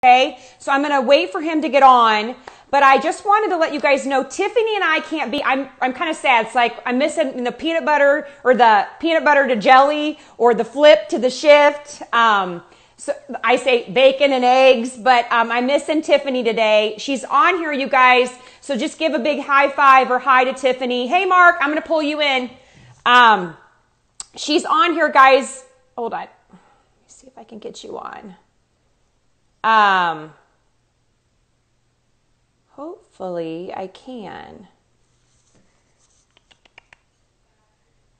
Okay, so I'm going to wait for him to get on, but I just wanted to let you guys know Tiffany and I can't be, I'm kind of sad. It's like I'm missing the peanut butter or the peanut butter to jelly or the flip to the shift. So I say bacon and eggs, but I'm missing Tiffany today. She's on here, you guys. So just give a big high five or hi to Tiffany. Hey, Mark, I'm going to pull you in. She's on here, guys. Hold on. Let me see if I can get you on. Hopefully I can.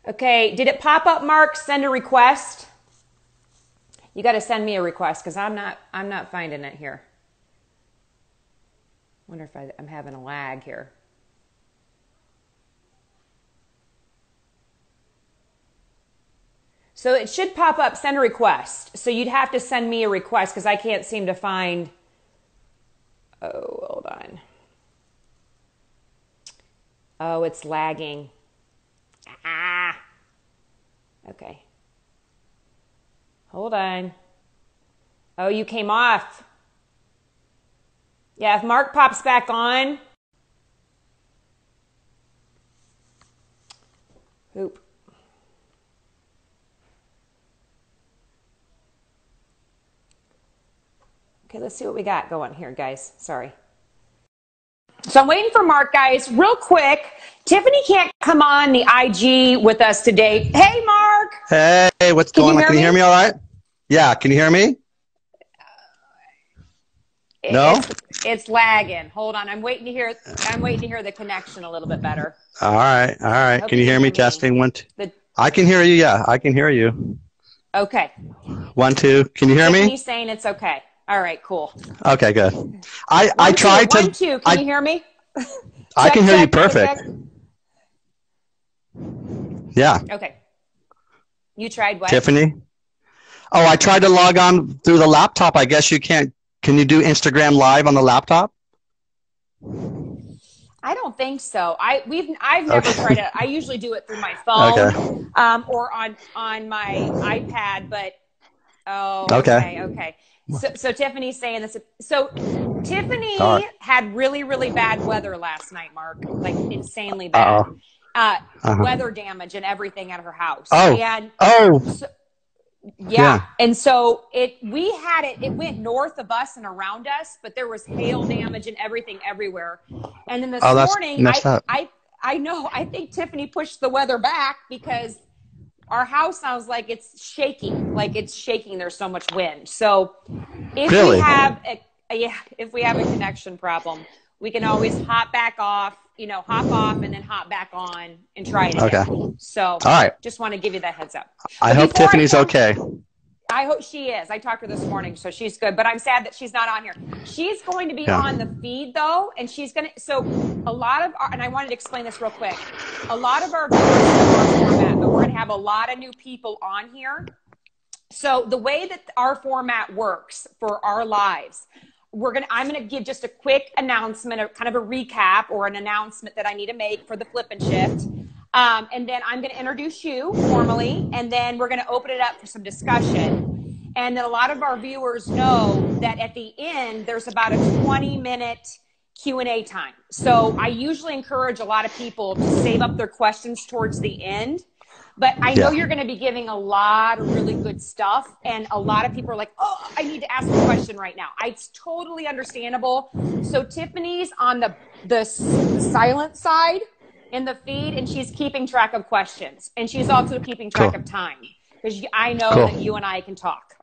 Okay, did it pop up, Mark? Send a request. You got to send me a request because I'm not finding it here. Wonder if I'm having a lag here. So it should pop up, send a request. So you'd have to send me a request because I can't seem to find. Oh, hold on. Oh, it's lagging. Ah. Okay. Hold on. Oh, you came off. Yeah, if Mark pops back on. Oop. Okay, let's see what we got going here, guys. Sorry. So I'm waiting for Mark, guys. Real quick, Tiffany can't come on the IG with us today. Hey, Mark. Hey, what's going on? Can you hear me all right? Yeah, can you hear me? No? It's lagging. Hold on. I'm waiting to hear the connection a little bit better. All right. Can you hear me? Testing 1 2. I can hear you. Yeah, I can hear you. Okay. 1 2. Can you hear me? Tiffany's saying it's okay. All right, cool. Okay, good. I tried to. 1 2. Can you hear me? I can hear you perfect. Check. Yeah. Okay. You tried what? Tiffany? Oh, I tried to log on through the laptop. I guess you can't. Can you do Instagram Live on the laptop? I don't think so. I've never tried it. I usually do it through my phone or on my iPad. But okay. So Tiffany's saying this. So Tiffany had really, really bad weather last night, Mark. Like insanely bad. Weather damage and everything at her house. Yeah. And so it went north of us and around us, but there was hail damage and everything everywhere. And then this morning, I know, I think Tiffany pushed the weather back because our house sounds like it's shaking, There's so much wind. So if we have a connection problem, we can always hop off and then hop back on and try it again. Okay. So just want to give you that heads up. I hope Tiffany's okay. I hope she is. I talked to her this morning, so she's good. But I'm sad that she's not on here. She's going to be on the feed, though, and she's going to – so a lot of – and I wanted to explain this real quick. A lot of our viewers are our format, but we're going to have a lot of new people on here. So the way that our format works for our lives, I'm going to give just a quick announcement, kind of a recap or an announcement that I need to make for the flip and shift. And then I'm going to introduce you formally, and then we're going to open it up for some discussion. And then a lot of our viewers know that at the end, there's about a 20-minute Q&A time. So I usually encourage a lot of people to save up their questions towards the end. But I know you're going to be giving a lot of really good stuff. And a lot of people are like, oh, I need to ask a question right now. It's totally understandable. So Tiffany's on the silent side in the feed, and she's keeping track of questions. And she's also keeping track of time. Because I know that you and I can talk.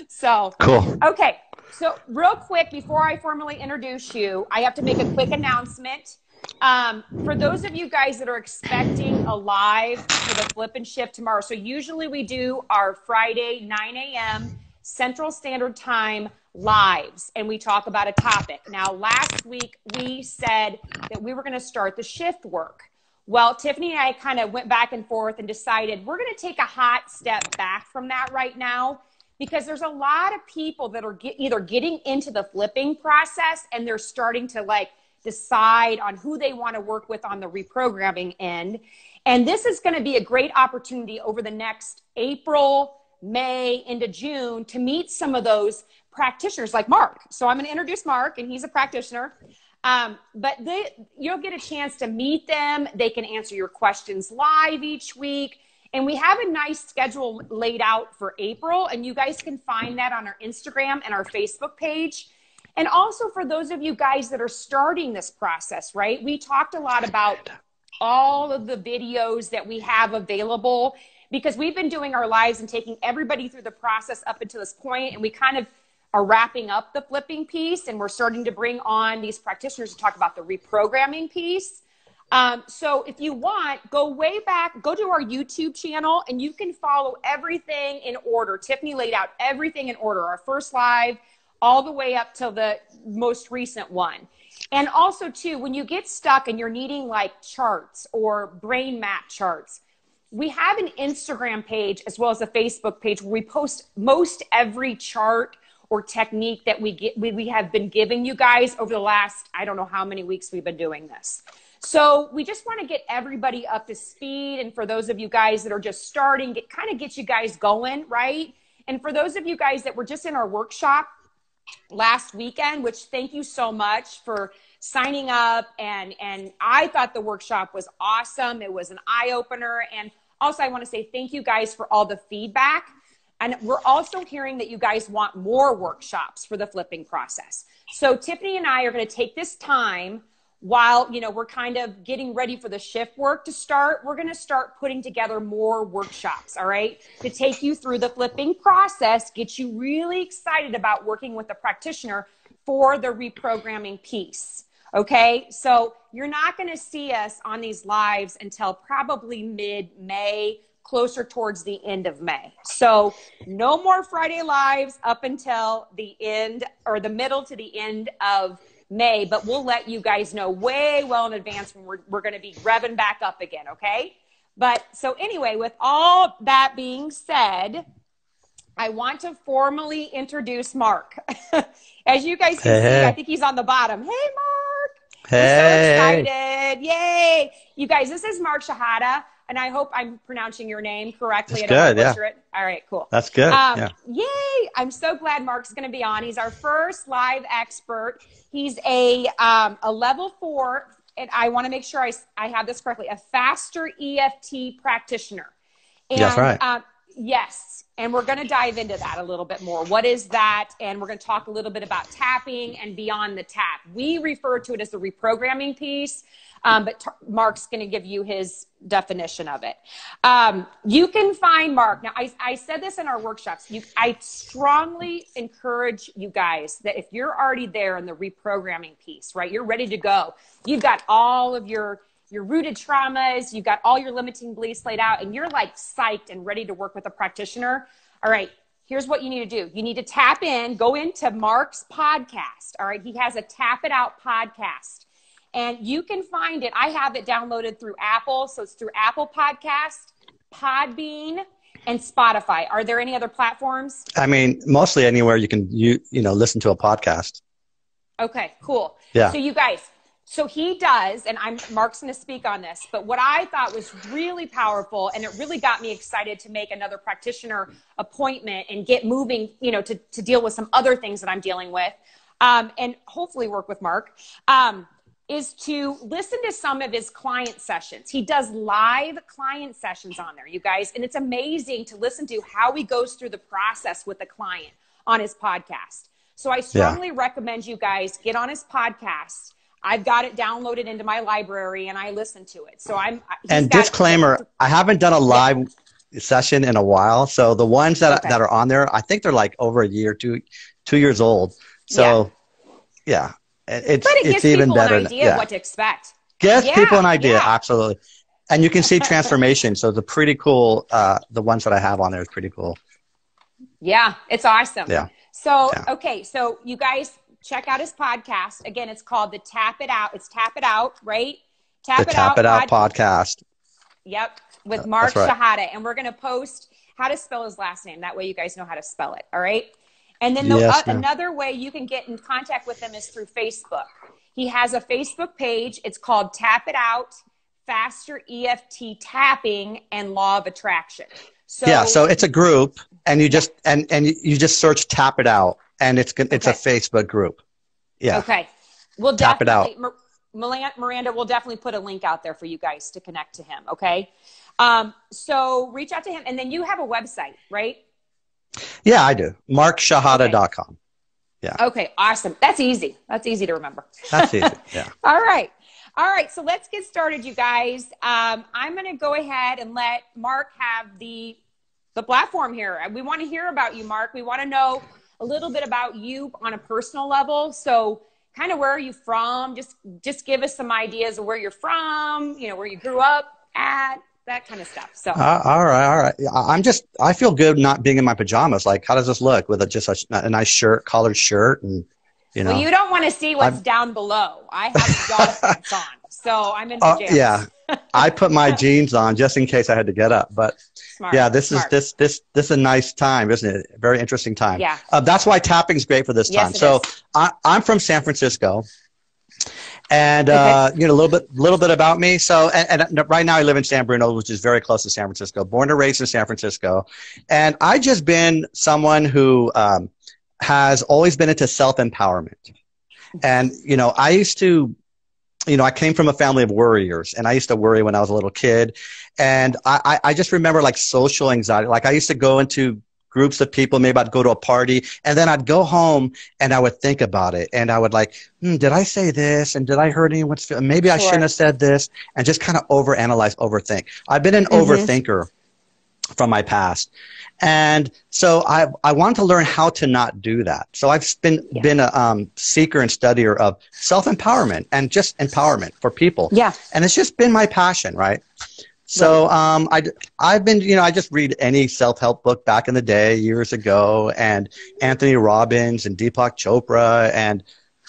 So, okay. So real quick, before I formally introduce you, I have to make a quick announcement. For those of you guys that are expecting a live for the flip and shift tomorrow, so usually we do our Friday 9 a.m. Central Standard Time lives, and we talk about a topic. Now, last week we said that we were going to start the shift work. Well, Tiffany and I kind of went back and forth and decided we're going to take a hot step back from that right now, because there's a lot of people that are either getting into the flipping process and they're starting to decide on who they want to work with on the reprogramming end. And this is going to be a great opportunity over the next April, May into June to meet some of those practitioners like Mark. So I'm going to introduce Mark, and he's a practitioner. But you'll get a chance to meet them. They can answer your questions live each week. And we have a nice schedule laid out for April, and you guys can find that on our Instagram and our Facebook page. And also for those of you guys that are starting this process, right? We talked a lot about all of the videos that we have available, because we've been doing our lives and taking everybody through the process up until this point, and we kind of are wrapping up the flipping piece, and we're starting to bring on these practitioners to talk about the reprogramming piece. So if you want, go way back, go to our YouTube channel, and you can follow everything in order. Tiffany laid out everything in order, our first live all the way up till the most recent one. And also too, when you get stuck and you're needing like charts or brain map charts, we have an Instagram page as well as a Facebook page where we post most every chart or technique that we have been giving you guys over the last, I don't know how many weeks we've been doing this. So we just want to get everybody up to speed. And for those of you guys that are just starting, kind of get you guys going, right? And for those of you guys that were just in our workshop last weekend, which thank you so much for signing up. And I thought the workshop was awesome. It was an eye-opener. And also I want to say thank you guys for all the feedback. And we're also hearing that you guys want more workshops for the flipping process. So Tiffany and I are going to take this time while, you know, we're kind of getting ready for the shift work to start. We're going to start putting together more workshops, all right, to take you through the flipping process, get you really excited about working with a practitioner for the reprogramming piece. Okay, so you're not going to see us on these lives until probably mid-May, closer towards the end of May. So no more Friday lives up until the end or the middle to the end of May, but we'll let you guys know way well in advance when we're going to be revving back up again, okay? But so anyway, with all that being said, I want to formally introduce Mark. As you guys can see, I think he's on the bottom. Hey, Mark. Hey. I'm so excited. Yay. You guys, this is Mark Shihadeh, and I hope I'm pronouncing your name correctly. That's I don't good, butcher it. All right, cool. That's good. Yay. I'm so glad Mark's going to be on. He's our first live expert. He's a level 4, and I want to make sure I have this correctly, a faster EFT practitioner. And, that's right. Yes. And we're going to dive into that a little bit more. What is that? And we're going to talk a little bit about tapping and beyond the tap. We refer to it as the reprogramming piece, but Mark's going to give you his definition of it. You can find Mark. Now, I said this in our workshops. I strongly encourage you guys that if you're already there in the reprogramming piece, right, you're ready to go. You've got all of your rooted traumas, you've got all your limiting beliefs laid out, and you're like psyched and ready to work with a practitioner. All right, here's what you need to do. You need to tap in, go into Mark's podcast. All right, he has a Tap It Out podcast, and you can find it. I have it downloaded through Apple, so it's through Apple Podcast, Podbean, and Spotify. Are there any other platforms? I mean, mostly anywhere you can listen to a podcast. Okay, cool. Yeah. So you guys, so he does, and Mark's going to speak on this, but what I thought was really powerful, and it really got me excited to make another practitioner appointment and get moving, to deal with some other things that I'm dealing with, and hopefully work with Mark, is to listen to some of his client sessions. He does live client sessions on there, you guys, and it's amazing to listen to how he goes through the process with the client on his podcast. So I strongly recommend you guys get on his podcast. I've got it downloaded into my library and I listen to it. So disclaimer, I haven't done a live session in a while. So the ones that are on there, I think they're like over a year, 2 years old. So but it gives even people better. An idea of what to expect. Gives people an idea. Absolutely. And you can see transformation. So the pretty cool, the ones that I have on there is pretty cool. Yeah. It's awesome. Yeah. So, okay. So you guys, check out his podcast. Again, it's called the Tap It Out. It's Tap It Out, right? Tap It Out podcast. Yep. With Mark Shihadeh. And we're going to post how to spell his last name. That way you guys know how to spell it. All right. And then another way you can get in contact with him is through Facebook. He has a Facebook page. It's called Tap It Out, Faster EFT Tapping and Law of Attraction. So, so it's a group, and you just and you just search Tap It Out. and it's a Facebook group. Yeah. Okay. We'll tap it out. Miranda will definitely put a link out there for you guys to connect to him. Okay. So reach out to him, and then you have a website, right? Yeah, I do. MarkShihadeh.com. Yeah. Okay. Awesome. That's easy. That's easy to remember. That's easy. Yeah. All right. All right. So let's get started, you guys. I'm going to go ahead and let Mark have the platform here. We want to hear about you, Mark. We want to know a little bit about you on a personal level. So kind of where are you from? Just give us some ideas of where you're from, where you grew up at, that kind of stuff. So all right. I feel good not being in my pajamas. Like, how does this look with just a nice shirt, collared shirt, and Well, you don't want to see what's down below. I have golf pants on, so I'm in pajamas. Yeah, I put my jeans on just in case I had to get up. But this is a nice time, isn't it? A very interesting time. Yeah. That's why tapping's great for this time. So I'm from San Francisco. And, a little bit about me. So, and right now I live in San Bruno, which is very close to San Francisco, born and raised in San Francisco. And I just been someone who, has always been into self-empowerment. And, I used to, I came from a family of worriers, and I used to worry when I was a little kid. And I just remember like social anxiety. Like I used to go into groups of people, maybe I'd go to a party, and then I'd go home and I would think about it. And I would like, did I say this? And did I hurt anyone's feelings? Maybe I shouldn't have said this, and just kind of overanalyze, overthink. I've been an overthinker from my past. And so I wanted to learn how to not do that. So I've been a seeker and studier of self-empowerment and just empowerment for people. Yeah. And it's just been my passion, right? So I've been, I just read any self-help book back in the day, years ago, and Anthony Robbins and Deepak Chopra and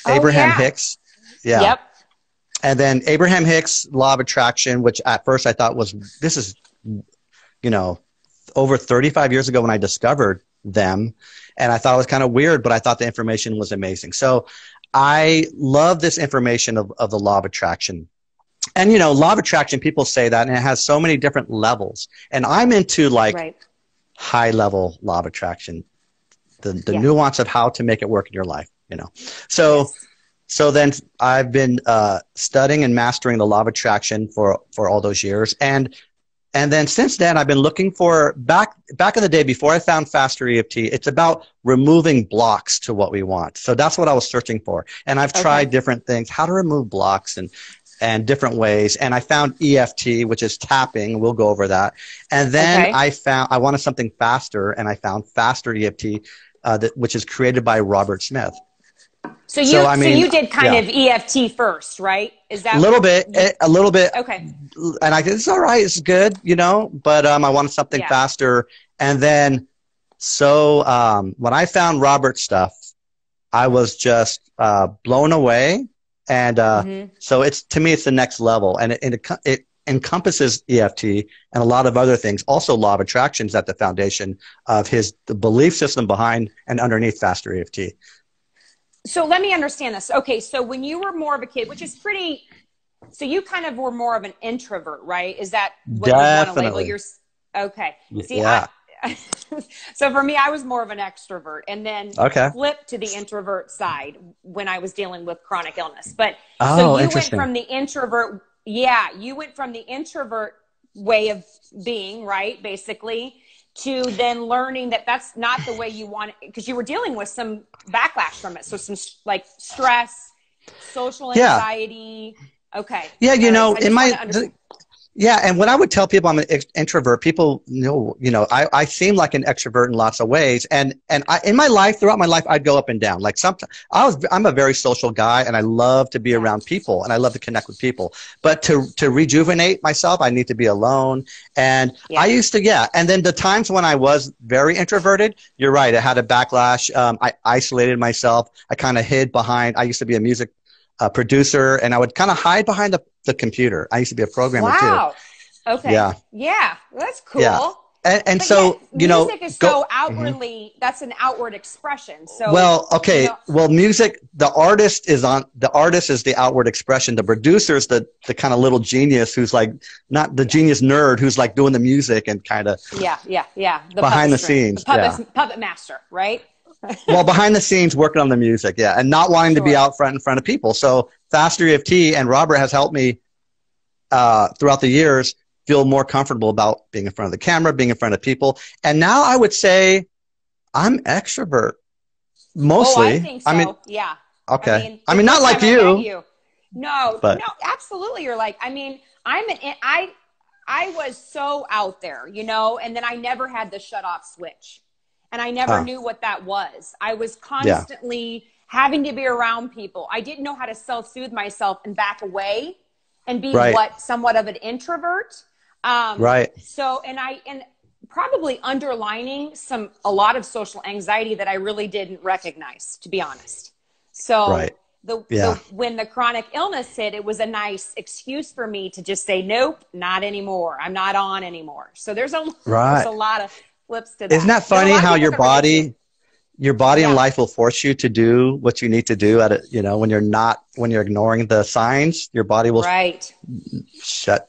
Abraham Hicks. Yeah. Yep. And then Abraham Hicks' Law of Attraction, which at first I thought this is, over 35 years ago when I discovered them. And I thought it was kind of weird, but I thought the information was amazing. So I love this information of the Law of Attraction. And, Law of Attraction, people say that, and it has so many different levels. And I'm into high level Law of Attraction, the nuance of how to make it work in your life, So then I've been studying and mastering the Law of Attraction for all those years. And then since then, I've been looking for, back in the day before I found Faster EFT, it's about removing blocks to what we want. So that's what I was searching for. And I've tried different things, how to remove blocks and different ways. And I found EFT, which is tapping. We'll go over that. And then I wanted something faster, and I found Faster EFT, which is created by Robert Smith. So you did kind of EFT first, right? Is that a little bit? Okay. And it's all right. It's good, but I wanted something faster. And then, when I found Robert's stuff, I was just blown away. And so to me, it's the next level. And it encompasses EFT and a lot of other things. Also, Law of Attraction is at the foundation of the belief system behind and underneath Faster EFT. So let me understand this. Okay, so when you were more of a kid, which is so you kind of were more of an introvert, right? Is that what you want to label your? Okay. See, so for me, I was more of an extrovert, and then flipped to the introvert side when I was dealing with chronic illness. But so you went from the introvert, you went from the introvert way of being, right, basically, to then learning that that's not the way you want it, because you were dealing with some backlash from it. So some like stress, social anxiety. Okay. Yeah. And when I would tell people I'm an introvert, people know, I seem like an extrovert in lots of ways. And in my life, throughout my life, I'd go up and down. Like I'm a very social guy, and I love to be around people, and I love to connect with people. But to rejuvenate myself, I need to be alone. And I used to, and then the times when I was very introverted, you're right, I had a backlash. I isolated myself. I kind of hid behind, I used to be a music producer, and I would kind of hide behind the computer. I used to be a programmer too. Wow. Okay. Yeah. That's cool. Yeah. And so, music is so outwardly, that's an outward expression. So, music, the artist is the outward expression. The producer is the kind of little genius who's like, not the genius nerd who's like doing the music and kind of the behind the scenes. The puppet master, right? Well, behind the scenes, working on the music, yeah, and not wanting to be out front in front of people. So Faster EFT and Robert has helped me throughout the years feel more comfortable about being in front of the camera, being in front of people. And now I would say I'm extrovert mostly. Oh, I think so. I mean, yeah. Okay. I mean, not like you. No, no, absolutely. You're like, I mean, I was so out there, you know, and then I never had the shut off switch. And I never knew what that was. I was constantly having to be around people. I didn't know how to self-soothe myself and back away and be somewhat of an introvert. So, and probably underlining a lot of social anxiety that I really didn't recognize, to be honest. So when the chronic illness hit, it was a nice excuse for me to just say, nope, not anymore. I'm not on anymore. So there's a lot of flips to that. Isn't that funny how your body and life will force you to do what you need to do at it, you know, when you're ignoring the signs, your body will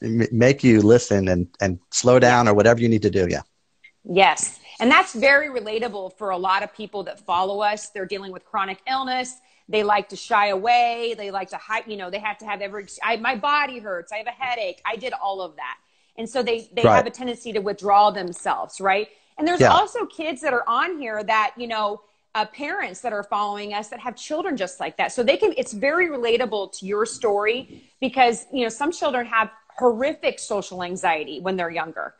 make you listen and slow down or whatever you need to do. Yeah. Yes. And that's very relatable for a lot of people that follow us. They're dealing with chronic illness. They like to shy away. They like to hide, you know, they have to have my body hurts. I have a headache. I did all of that. And so they have a tendency to withdraw themselves. Right. And there's also kids that are on here that, you know, parents that are following us that have children just like that. So it's very relatable to your story because, you know, some children have horrific social anxiety when they're younger.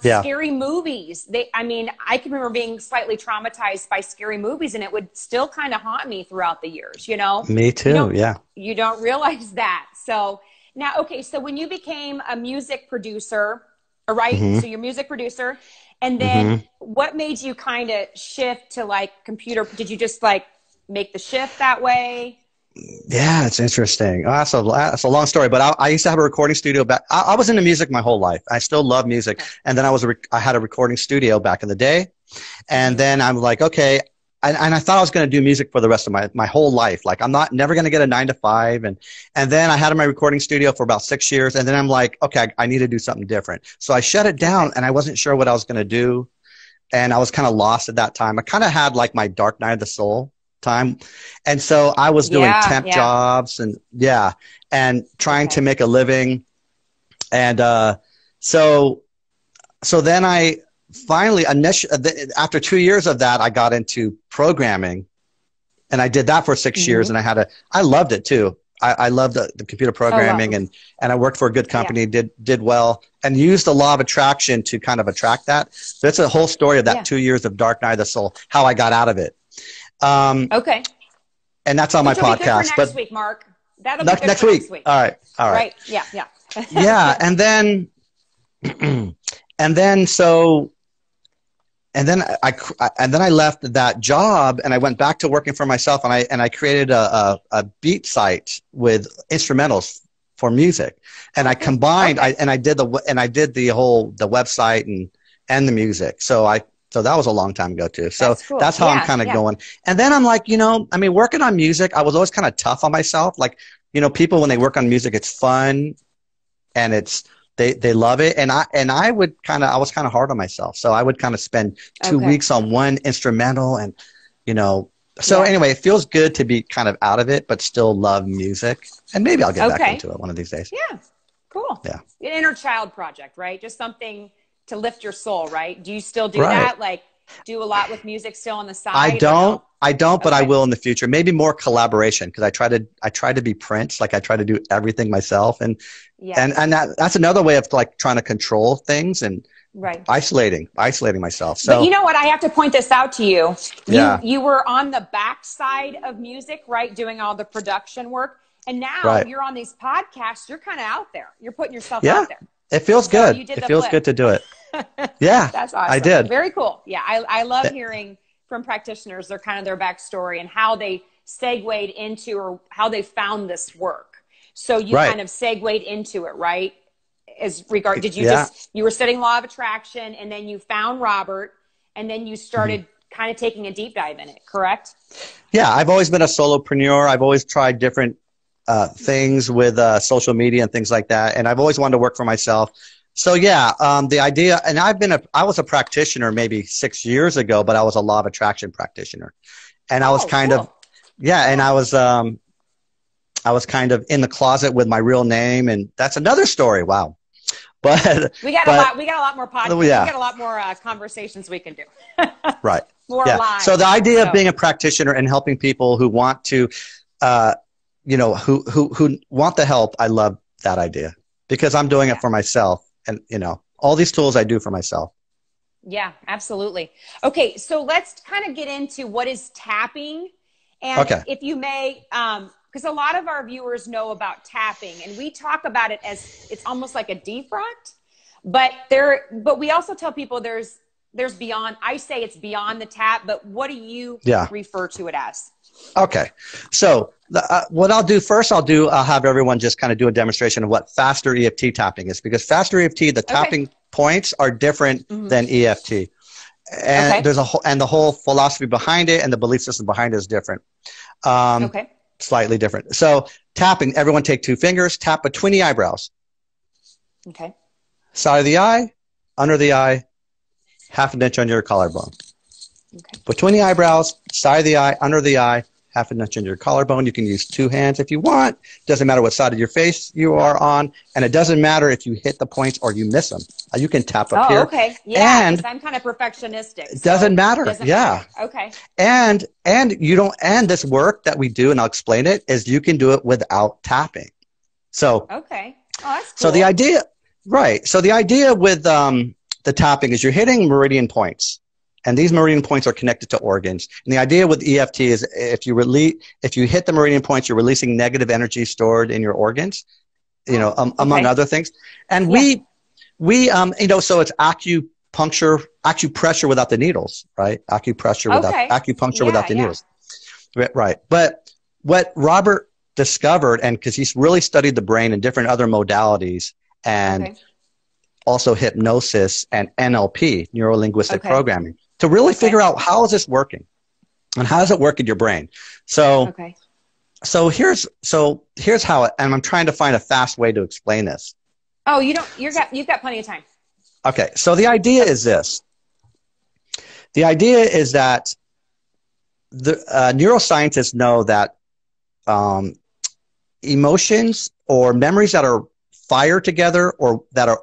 Scary movies. I can remember being slightly traumatized by scary movies and it would still kind of haunt me throughout the years, you know? Me too. You don't realize that. So now, okay. So when you became a music producer, right? So you're a music producer. And then what made you kind of shift to like computer? Did you just like make the shift that way? Yeah, it's interesting. That's a long story, but I used to have a recording studio back. I was into music my whole life. I still love music. And then I had a recording studio back in the day. And then I'm like, okay. And I thought I was going to do music for the rest of my whole life. Like I'm never going to get a 9 to 5. And then I had my recording studio for about 6 years. And then I'm like, okay, I need to do something different. So I shut it down and I wasn't sure what I was going to do. And I was kind of lost at that time. I kind of had like my dark night of the soul time. And so I was doing temp jobs and trying to make a living. And, so then I finally, after 2 years of that, I got into programming and I did that for 6 years and I loved it too. I loved the computer programming and I worked for a good company, did well and used the law of attraction to kind of attract that. So it's a whole story of that 2 years of dark night of the soul, how I got out of it. Okay. And that's on my podcast. Next week, Mark. That'll be good next for week. Next week. All right. Right. Yeah. Yeah. And then, I left that job and I went back to working for myself and I created a beat site with instrumentals for music. And I combined, I did the website and the music. So that was a long time ago too. So that's how I'm kind of going. And then I'm like, you know, I mean, working on music, I was always kind of tough on myself. Like, you know, people, when they work on music, it's fun and they love it. And I was kind of hard on myself. So I would kind of spend 2 weeks on one instrumental and, you know, so anyway, it feels good to be kind of out of it, but still love music. And maybe I'll get back into it one of these days. Yeah. Cool. Yeah. An inner child project, right? Just something to life your soul, right? Do you still do that? Like do a lot with music still on the side? I don't, but I will in the future. Maybe more collaboration because I try to be Prince. Like I try to do everything myself, and that's another way of like trying to control things and isolating myself. So, but you know what? I have to point this out to you. You were on the backside of music, right? Doing all the production work, and now you're on these podcasts. You're kind of out there. You're putting yourself out there. It feels good. It feels good to do it. Yeah, that's awesome. I did. Very cool. Yeah, I love hearing from practitioners, their kind of their backstory and how they segued into or how they found this work. So you kind of segued into it, right? Did you you were studying law of attraction and then you found Robert and then you started kind of taking a deep dive in it, correct? Yeah, I've always been a solopreneur. I've always tried different things with social media and things like that. And I've always wanted to work for myself. So yeah, the idea, and I was a practitioner maybe 6 years ago, but I was a law of attraction practitioner, and I was kind of, yeah, and I was kind of in the closet with my real name, and that's another story. Wow. But we got a lot more podcasts. Yeah. We got a lot more conversations we can do. Right. More live. So the idea of being a practitioner and helping people who want to, who want the help, I love that idea because I'm doing it for myself, and all these tools I do for myself. Yeah, absolutely. Okay, so let's kind of get into what is tapping, and if you may, because a lot of our viewers know about tapping, and we talk about it as it's almost like a defroct, but we also tell people there's beyond. I say it's beyond the tap, but what do you refer to it as? Okay, so what I'll do first, I'll have everyone just kind of do a demonstration of what faster EFT tapping is, because faster EFT, the tapping points are different than EFT, and there's the whole philosophy behind it and the belief system behind it is different. Slightly different. So tapping, everyone take 2 fingers, tap between the eyebrows. Okay. Side of the eye, under the eye, half an inch under your collarbone. Okay. Between the eyebrows, side of the eye, under the eye, half an inch under your collarbone. You can use 2 hands if you want. Doesn't matter what side of your face you are on. And it doesn't matter if you hit the points or you miss them. You can tap up here. Oh, okay. Yeah, because I'm kind of perfectionistic. It doesn't matter. Matter. Okay. And this work that we do, and I'll explain it, is you can do it without tapping. So okay. Oh, that's cool. So the idea, right. So the idea with the tapping is you're hitting meridian points. And these meridian points are connected to organs. And the idea with EFT is if you hit the meridian points, you're releasing negative energy stored in your organs, among other things. And so it's acupressure without the needles, right? Acupuncture without the needles. Right. But what Robert discovered, and because he's really studied the brain and different other modalities and also hypnosis and NLP, neuro-linguistic programming, to really figure out how is this working and how does it work in your brain. So here's how it, and I'm trying to find a fast way to explain this. Oh, you've got plenty of time. Okay. So the idea is this. The idea is that the neuroscientists know that emotions or memories that are fired together or that are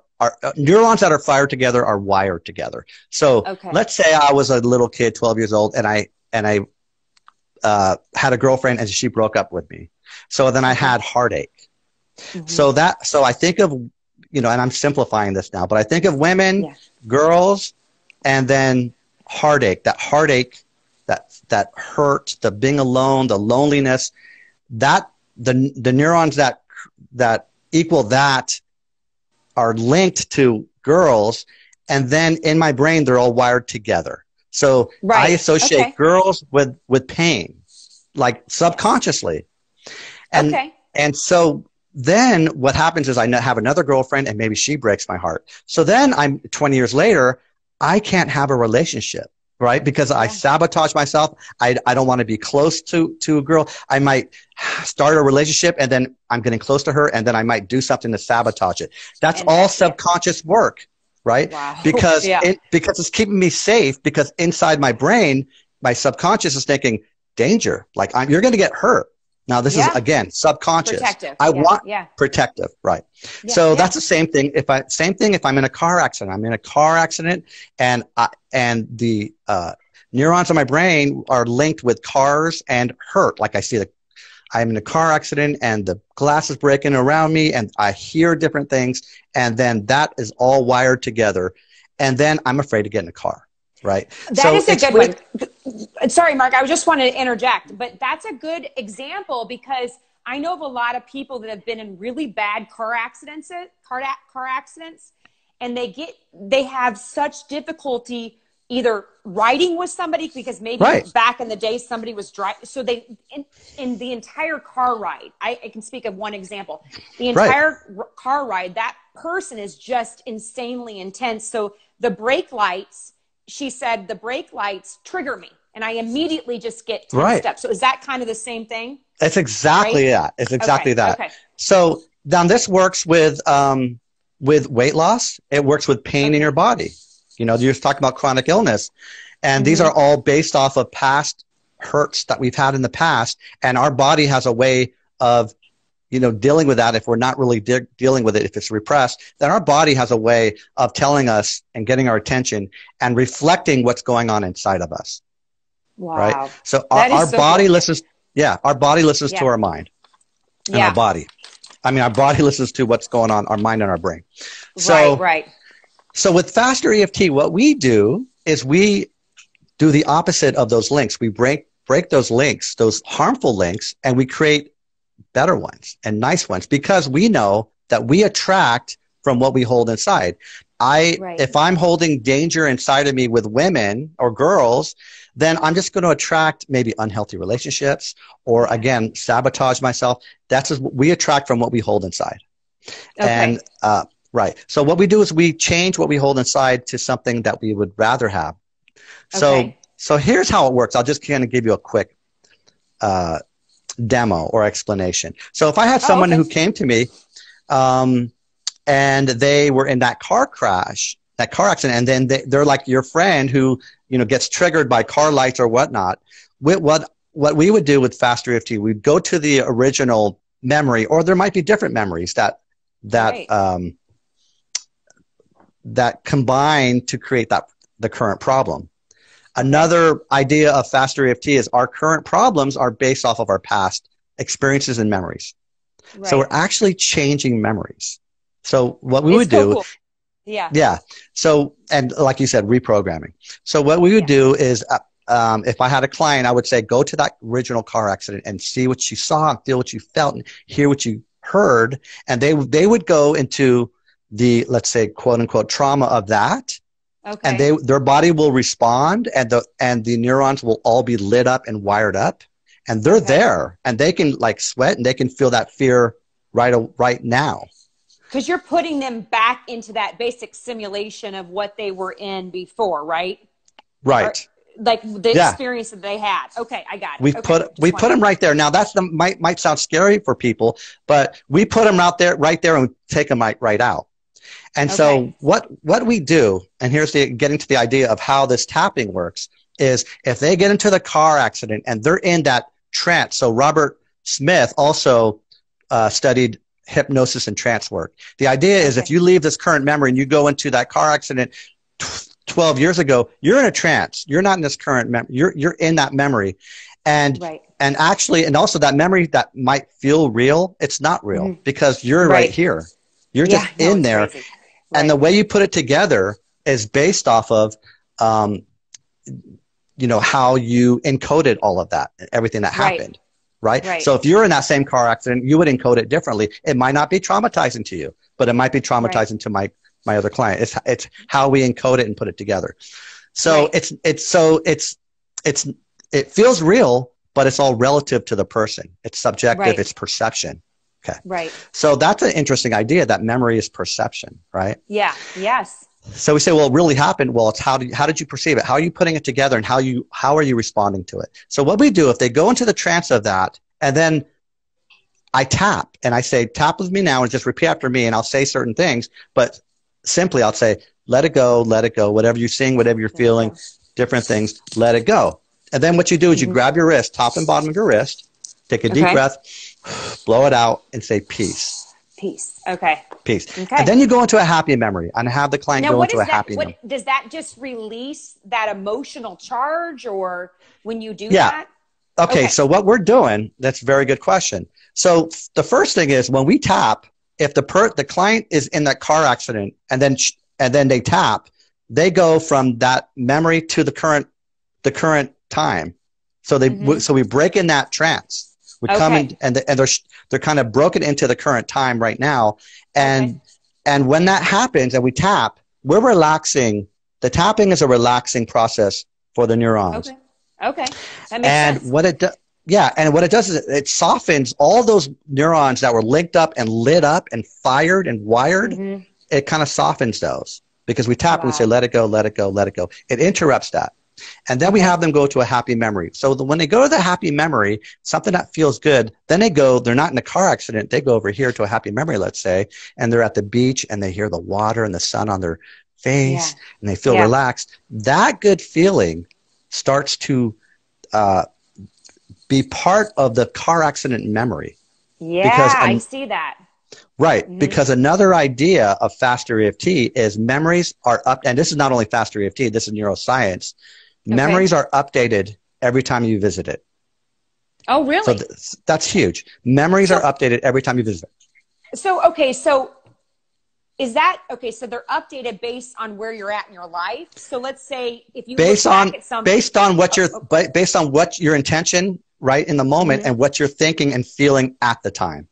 neurons that are fired together are wired together. So let's say I was a little kid, 12 years old, and I had a girlfriend and she broke up with me. So then I had heartache. So I think of, and I'm simplifying this now, but I think of women, girls, and then heartache, that hurt, the being alone, the loneliness, that the neurons that equal that are linked to girls, and then in my brain they're all wired together. So I associate girls with pain, like subconsciously. And so then what happens is I have another girlfriend and maybe she breaks my heart. So then 20 years later, I can't have a relationship, right? Because I sabotage myself. I don't want to be close to a girl. I might start a relationship and then I'm getting close to her and then I might do something to sabotage it. That's all subconscious work, right? Wow. Because it's keeping me safe, because inside my brain, my subconscious is thinking danger, like you're going to get hurt. Now this is again subconscious. Protective. I want protective, right? So that's the same thing. If I'm in a car accident, and the neurons in my brain are linked with cars and hurt. Like I'm in a car accident and the glass is breaking around me and I hear different things, and then that is all wired together, and then I'm afraid to get in a car. Right. That is a good one. Sorry, Mark, I just wanted to interject, but that's a good example, because I know of a lot of people that have been in really bad car accidents, and they have such difficulty either riding with somebody, because maybe back in the day somebody was driving. So in the entire car ride, I can speak of one example. The entire car ride, that person is just insanely intense. So the brake lights, she said, the brake lights trigger me and I immediately just get tensed up. So is that kind of the same thing? It's exactly that. It's exactly that. Okay. So now this works with with weight loss. It works with pain in your body. You know, you're just talking about chronic illness. And these are all based off of past hurts that we've had in the past. And our body has a way of, you know, dealing with that. If we're not really dealing with it, if it's repressed, then our body has a way of telling us and getting our attention and reflecting what's going on inside of us. Wow. Right? So our body listens. Yeah. Our body listens to our mind and our body. I mean, our body listens to what's going on, our mind and our brain. So, so with Faster EFT, what we do is we do the opposite of those links. We break those links, those harmful links, and we create better ones and nice ones, because we know that we attract from what we hold inside. If I'm holding danger inside of me with women or girls, then I'm just going to attract maybe unhealthy relationships, or again, sabotage myself. That's just, we attract from what we hold inside. And, so what we do is we change what we hold inside to something that we would rather have. So here's how it works. I'll just kind of give you a quick, demo or explanation. So if I had someone who came to me, and they were in that car crash, that car accident, and then they're like your friend who, you know, gets triggered by car lights or whatnot. What we would do with Faster EFT, we'd go to the original memory, or there might be different memories that combine to create the current problem. Another idea of Faster EFT is our current problems are based off of our past experiences and memories. So we're actually changing memories. So what we would do, so, and like you said, reprogramming. So what we would do is, if I had a client, I would say, go to that original car accident and see what you saw, and feel what you felt, and hear what you heard. And they would go into the, let's say, quote unquote, trauma of that. And their body will respond, and the neurons will all be lit up and wired up, and they're there, and they can like sweat, and they can feel that fear right now. Because you're putting them back into that basic simulation of what they were in before, right? Right. Or, like the experience that they had. Okay, I got it. We put them right there. Now that's might sound scary for people, but we put them right there, and we take them right out. And so what we do, and here's getting to the idea of how this tapping works, is if they get into the car accident and they're in that trance. So Robert Smith also studied hypnosis and trance work. The idea is if you leave this current memory and you go into that car accident 12 years ago, you're in a trance. You're not in this current memory. You're in that memory. And actually, and also that memory that might feel real, it's not real because you're right here. You're just in there. And the way you put it together is based off of, you know, how you encoded all of that, everything that happened. Right? So if you're in that same car accident, you would encode it differently. It might not be traumatizing to you, but it might be traumatizing to my other client. It's how we encode it and put it together. So it feels real, but it's all relative to the person. It's subjective. It's perception. Okay. So that's an interesting idea, that memory is perception, right? Yeah. Yes. So we say, well, it really happened. Well, it's how did you perceive it? How are you putting it together, and how are you responding to it? So what we do, if they go into the trance of that, and then I tap and I say, tap with me now, and just repeat after me, and I'll say certain things, but simply I'll say, let it go, whatever you're seeing, whatever you're feeling, different things, let it go. And then what you do is you grab your wrist, top and bottom of your wrist, take a deep breath, blow it out, and say peace. Peace. Okay. Peace. Okay. And then you go into a happy memory and have the client go into a happy memory. Does that just release that emotional charge, or when you do that? Okay. So what we're doing, that's a very good question. So the first thing is when we tap, if the client is in that car accident and then they tap, they go from that memory to the current time. So so we break in that trance. We come in, and they're kind of broken into the current time right now. And when that happens and we tap, we're relaxing. The tapping is a relaxing process for the neurons. Okay. That makes sense. What it does is it softens all those neurons that were linked up and lit up and fired and wired. It kind of softens those because we tap and we say, let it go, let it go, let it go. It interrupts that. And then we have them go to a happy memory. So when they go to the happy memory, something that feels good, then they're not in a car accident. They go over here to a happy memory, let's say, and they're at the beach and they hear the water and the sun on their face and they feel relaxed. That good feeling starts to be part of the car accident memory. Yeah, I see that. Right, because another idea of faster EFT is memories are up, and this is not only faster EFT, this is neuroscience. Memories are updated every time you visit it. Oh, really? So that's huge. Memories are updated every time you visit it. So, okay, so is that, okay, so they're updated based on where you're at in your life? So let's say if you based on what your intention, right, in the moment and what you're thinking and feeling at the time.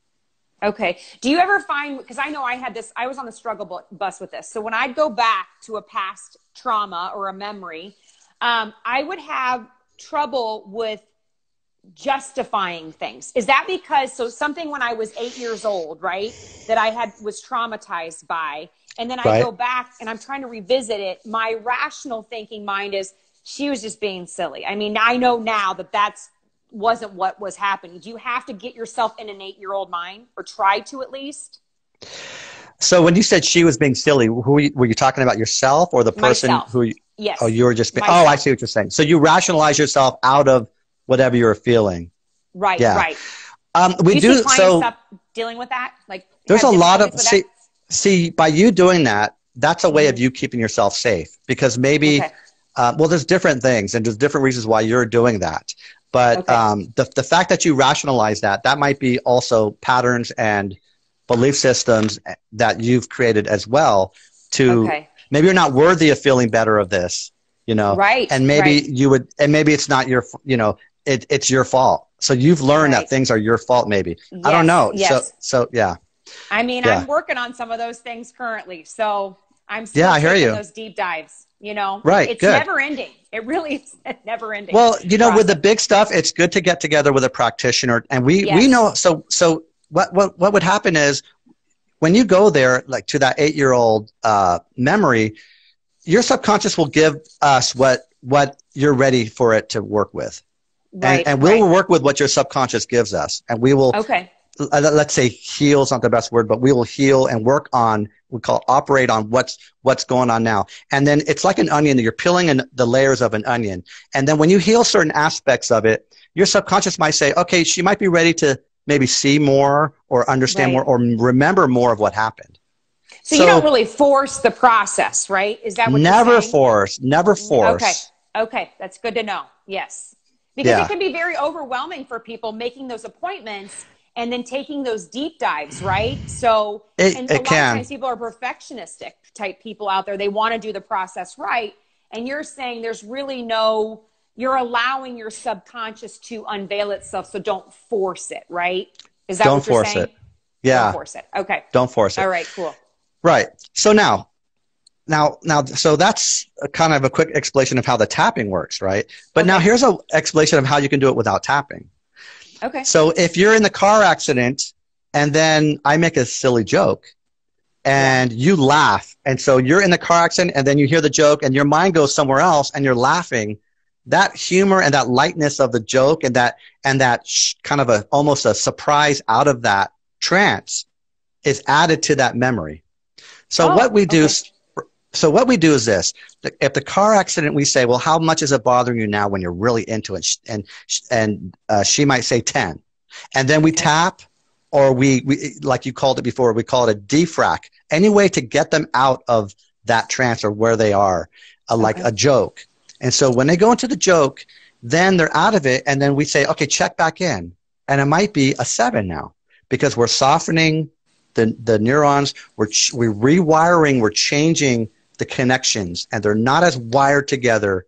Okay. Do you ever find, because I know I had this, I was on the struggle bus with this. So when I'd go back to a past trauma or a memory, I would have trouble with justifying things. Is that because, so something when I was 8 years old, right, that I was traumatized by, and then I go back and I'm trying to revisit it, my rational thinking mind is, she was just being silly. I mean, I know now that wasn't what was happening. Do you have to get yourself in an 8-year-old mind, or try to at least? So when you said she was being silly, were you talking about yourself or the person who? Yes. Oh, you were just being. Oh, I see what you're saying. So you rationalize yourself out of whatever you were feeling. Right. Yeah. Right. We do. See clients up dealing with that. Like there's a lot of see by you doing that. That's a way of you keeping yourself safe, because maybe. Well, there's different things and there's different reasons why you're doing that. But the fact that you rationalize that might be also patterns and belief systems that you've created as well to maybe you're not worthy of feeling better of this, you know, and maybe you would, and maybe it's not your, you know, it's your fault. So you've learned that things are your fault. Maybe. Yes, I don't know. Yes. So yeah. I mean, I'm working on some of those things currently. So I'm still I hear you. Those deep dives, you know, it's never ending. It really is never ending. Well, you know, with the big stuff, it's good to get together with a practitioner, and we know. So what would happen is when you go there, like to that 8-year-old memory, your subconscious will give us what you're ready for it to work with, and we'll work with what your subconscious gives us, and we will. Let's say heal is not the best word, but we will heal and work on, operate on what's going on now. And then it's like an onion that you're peeling the layers of an onion. And then when you heal certain aspects of it, your subconscious might say, okay, she might be ready to maybe see more or understand more or remember more of what happened. So you don't really force the process, right? Is that what never you're saying? Never force. Okay. That's good to know. Yes. Because it can be very overwhelming for people making those appointments and then taking those deep dives, right? So, a lot of times people are perfectionistic type people out there. They want to do the process right. And you're saying there's really you're allowing your subconscious to unveil itself. So don't force it, right? Is that what you're saying? Don't force it. Yeah. Don't force it. Okay. Don't force it. All right, cool. Right. So now, so that's kind of a quick explanation of how the tapping works, right? But now here's an explanation of how you can do it without tapping. Okay. So if you're in the car accident and then I make a silly joke and you laugh, and so you're in the car accident and then you hear the joke and your mind goes somewhere else and you're laughing, that humor and that lightness of the joke and that kind of almost a surprise out of that trance is added to that memory. So what we do is this. If the car accident, we say, well, how much is it bothering you now when you're really into it? And she might say 10. And then we tap, or we, like you called it before, we call it a defrac. Any way to get them out of that trance or where they are, like a joke. And so when they go into the joke, then they're out of it. And then we say, okay, check back in. And it might be a 7 now, because we're softening the neurons, we're rewiring, we're changing the connections, and they're not as wired together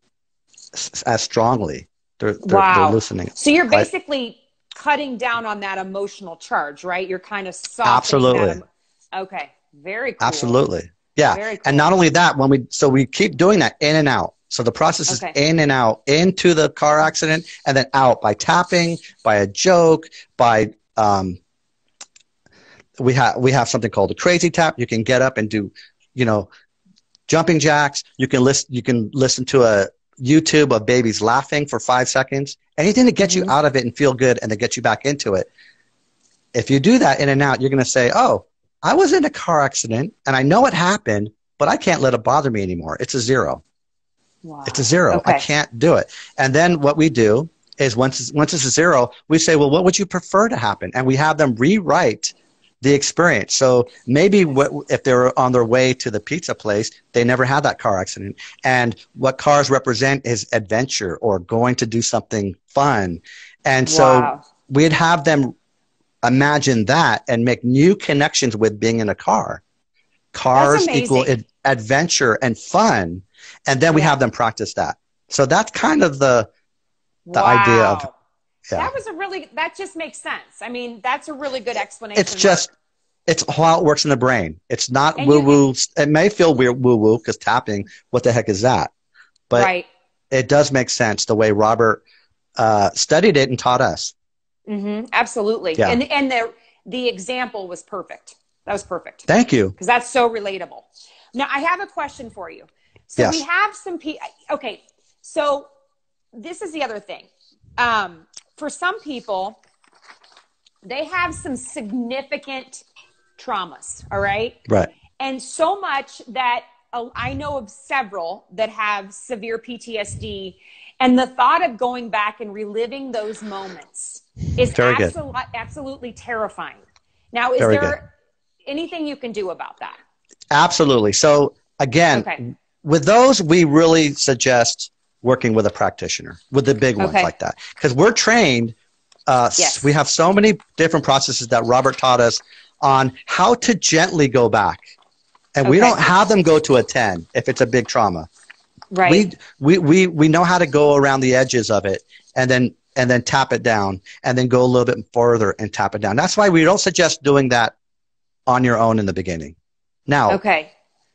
as strongly. They're loosening. So you're basically cutting down on that emotional charge, right? You're kind of softening. Absolutely. Okay. Very cool. Absolutely. Yeah. Very cool. And not only that, we keep doing that in and out. So the process is in and out, into the car accident and then out by tapping, by a joke, by we have something called a crazy tap. You can get up and do, jumping jacks. You can listen to YouTube of babies laughing for 5 seconds, anything to get you out of it and feel good and to get you back into it. If you do that in and out, you're going to say, oh, I was in a car accident and I know it happened, but I can't let it bother me anymore. It's a 0. Wow. It's a 0. Okay. I can't do it. And then what we do is once it's a 0, we say, well, what would you prefer to happen? And we have them rewrite the experience. So maybe if they were on their way to the pizza place, they never had that car accident. And what cars represent is adventure or going to do something fun. And so we'd have them imagine that and make new connections with being in a car. Cars equal adventure and fun. And then we have them practice that. So that's kind of the idea of, that just makes sense. I mean, that's a really good explanation. It's how it works in the brain. It's not woo-woo. It may feel weird woo-woo because tapping, what the heck is that? But it does make sense the way Robert studied it and taught us. Absolutely. Yeah. And the example was perfect. That was perfect. Thank you. Because that's so relatable. Now, I have a question for you. So we have some people. Okay. So this is the other thing. For some people, they have some significant traumas. All right. Right. And so much that I know of several that have severe PTSD, and the thought of going back and reliving those moments is absolutely terrifying. Now, is there anything you can do about that? Absolutely. So again, with those, we really suggest working with a practitioner, with the big ones like that. Because we're trained, we have so many different processes that Robert taught us on how to gently go back. And we don't have them go to a 10 if it's a big trauma. Right. We know how to go around the edges of it and then tap it down and then go a little bit further and tap it down. That's why we don't suggest doing that on your own in the beginning. Now,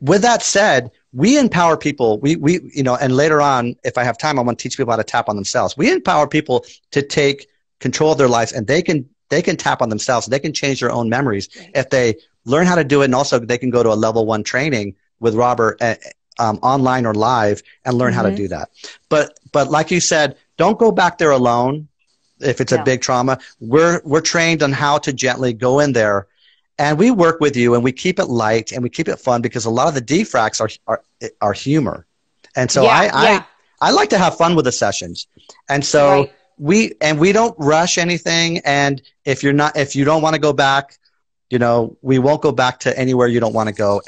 with that said, we empower people. And later on, if I have time, I want to teach people how to tap on themselves. We empower people to take control of their lives, and they can tap on themselves. They can change their own memories if they learn how to do it. And also they can go to a level 1 training with Robert online or live and learn how to do that. But like you said, don't go back there alone. If it's a big trauma, we're trained on how to gently go in there. And we work with you, and we keep it light and we keep it fun, because a lot of the defracts are humor. And so I like to have fun with the sessions. And so we don't rush anything. And if you don't want to go back, we won't go back to anywhere you don't want to go.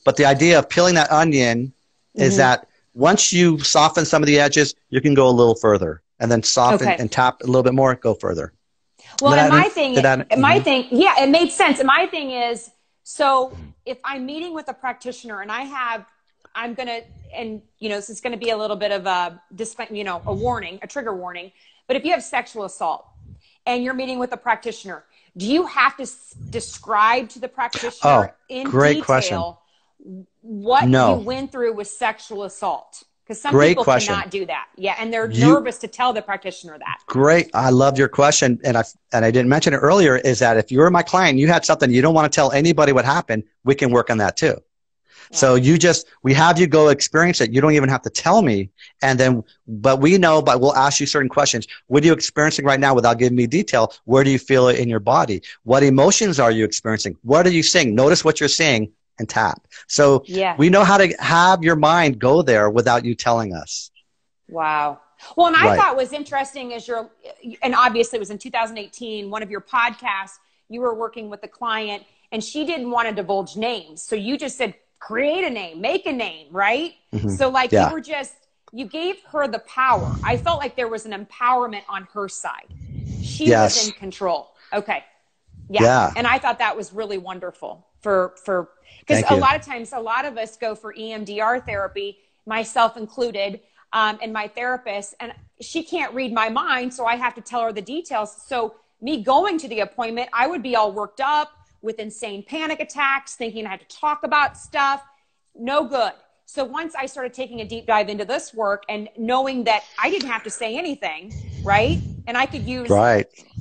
But the idea of peeling that onion is that once you soften some of the edges, you can go a little further, and then soften and tap a little bit more, go further. Well, and my thing, it made sense. And my thing is, so if I'm meeting with a practitioner and this is going to be a little bit of a warning, a trigger warning, but if you have sexual assault and you're meeting with a practitioner, do you have to describe to the practitioner in detail what you went through with sexual assault? Because some people cannot do that. Yeah, and they're nervous to tell the practitioner that. Great. I loved your question, and I didn't mention it earlier, is that if you're my client, you had something you don't want to tell anybody what happened, we can work on that too. So we have you go experience it. You don't even have to tell me. But we'll ask you certain questions. What are you experiencing right now without giving me detail? Where do you feel it in your body? What emotions are you experiencing? What are you seeing? Notice what you're seeing and tap. So we know how to have your mind go there without you telling us. Wow. Well, and I thought was interesting and obviously it was in 2018, one of your podcasts, you were working with a client and she didn't want to divulge names. So you just said, create a name, make a name, right? So you gave her the power. I felt like there was an empowerment on her side. She was in control. Okay. Yeah. And I thought that was really wonderful because a lot of times, a lot of us go for EMDR therapy, myself included, and my therapist, and she can't read my mind. So I have to tell her the details. So me going to the appointment, I would be all worked up with insane panic attacks, thinking I had to talk about stuff. No good. So once I started taking a deep dive into this work and knowing that I didn't have to say anything, right? And I could use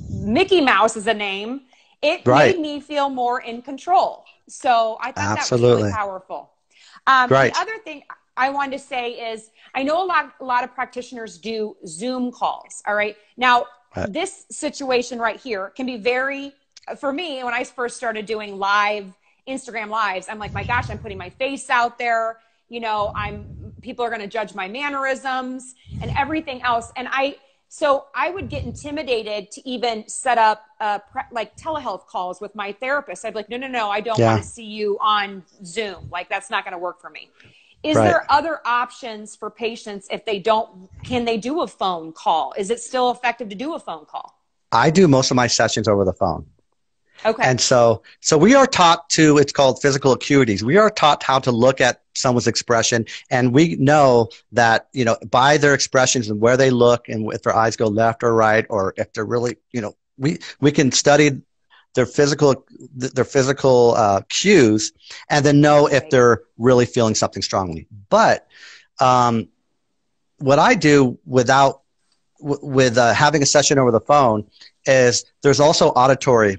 Mickey Mouse as a name, it made me feel more in control. So I thought that was really powerful. The other thing, I wanted to say is, I know a lot of practitioners do Zoom calls. All right. Now, this situation right here can be very, for me, when I first started doing Instagram lives, I'm like, my gosh, I'm putting my face out there. You know, people are going to judge my mannerisms and everything else. And so I would get intimidated to even set up like telehealth calls with my therapist. I'd be like, no, I don't want to see you on Zoom. Like, that's not going to work for me. Is there other options for patients if they can they do a phone call? Is it still effective to do a phone call? I do most of my sessions over the phone. Okay. And so we are taught it's called physical acuities. We are taught how to look at someone's expression. And we know that, you know, by their expressions and where they look and if their eyes go left or right, or if they're really, you know, we can study their physical cues and then know if they're really feeling something strongly. But what I do with having a session over the phone is there's also auditory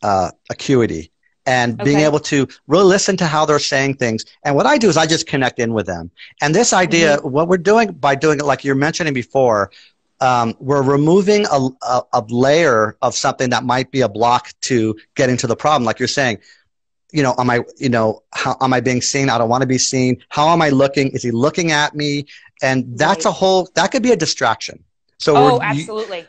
acuity and being able to really listen to how they're saying things. And what I do is I just connect in with them. And this idea, what we're doing by doing it, like you're mentioning before, we're removing a layer of something that might be a block to getting to the problem. Like you're saying, you know, how am I being seen? I don't want to be seen. How am I looking? Is he looking at me? And that's that could be a distraction. So absolutely.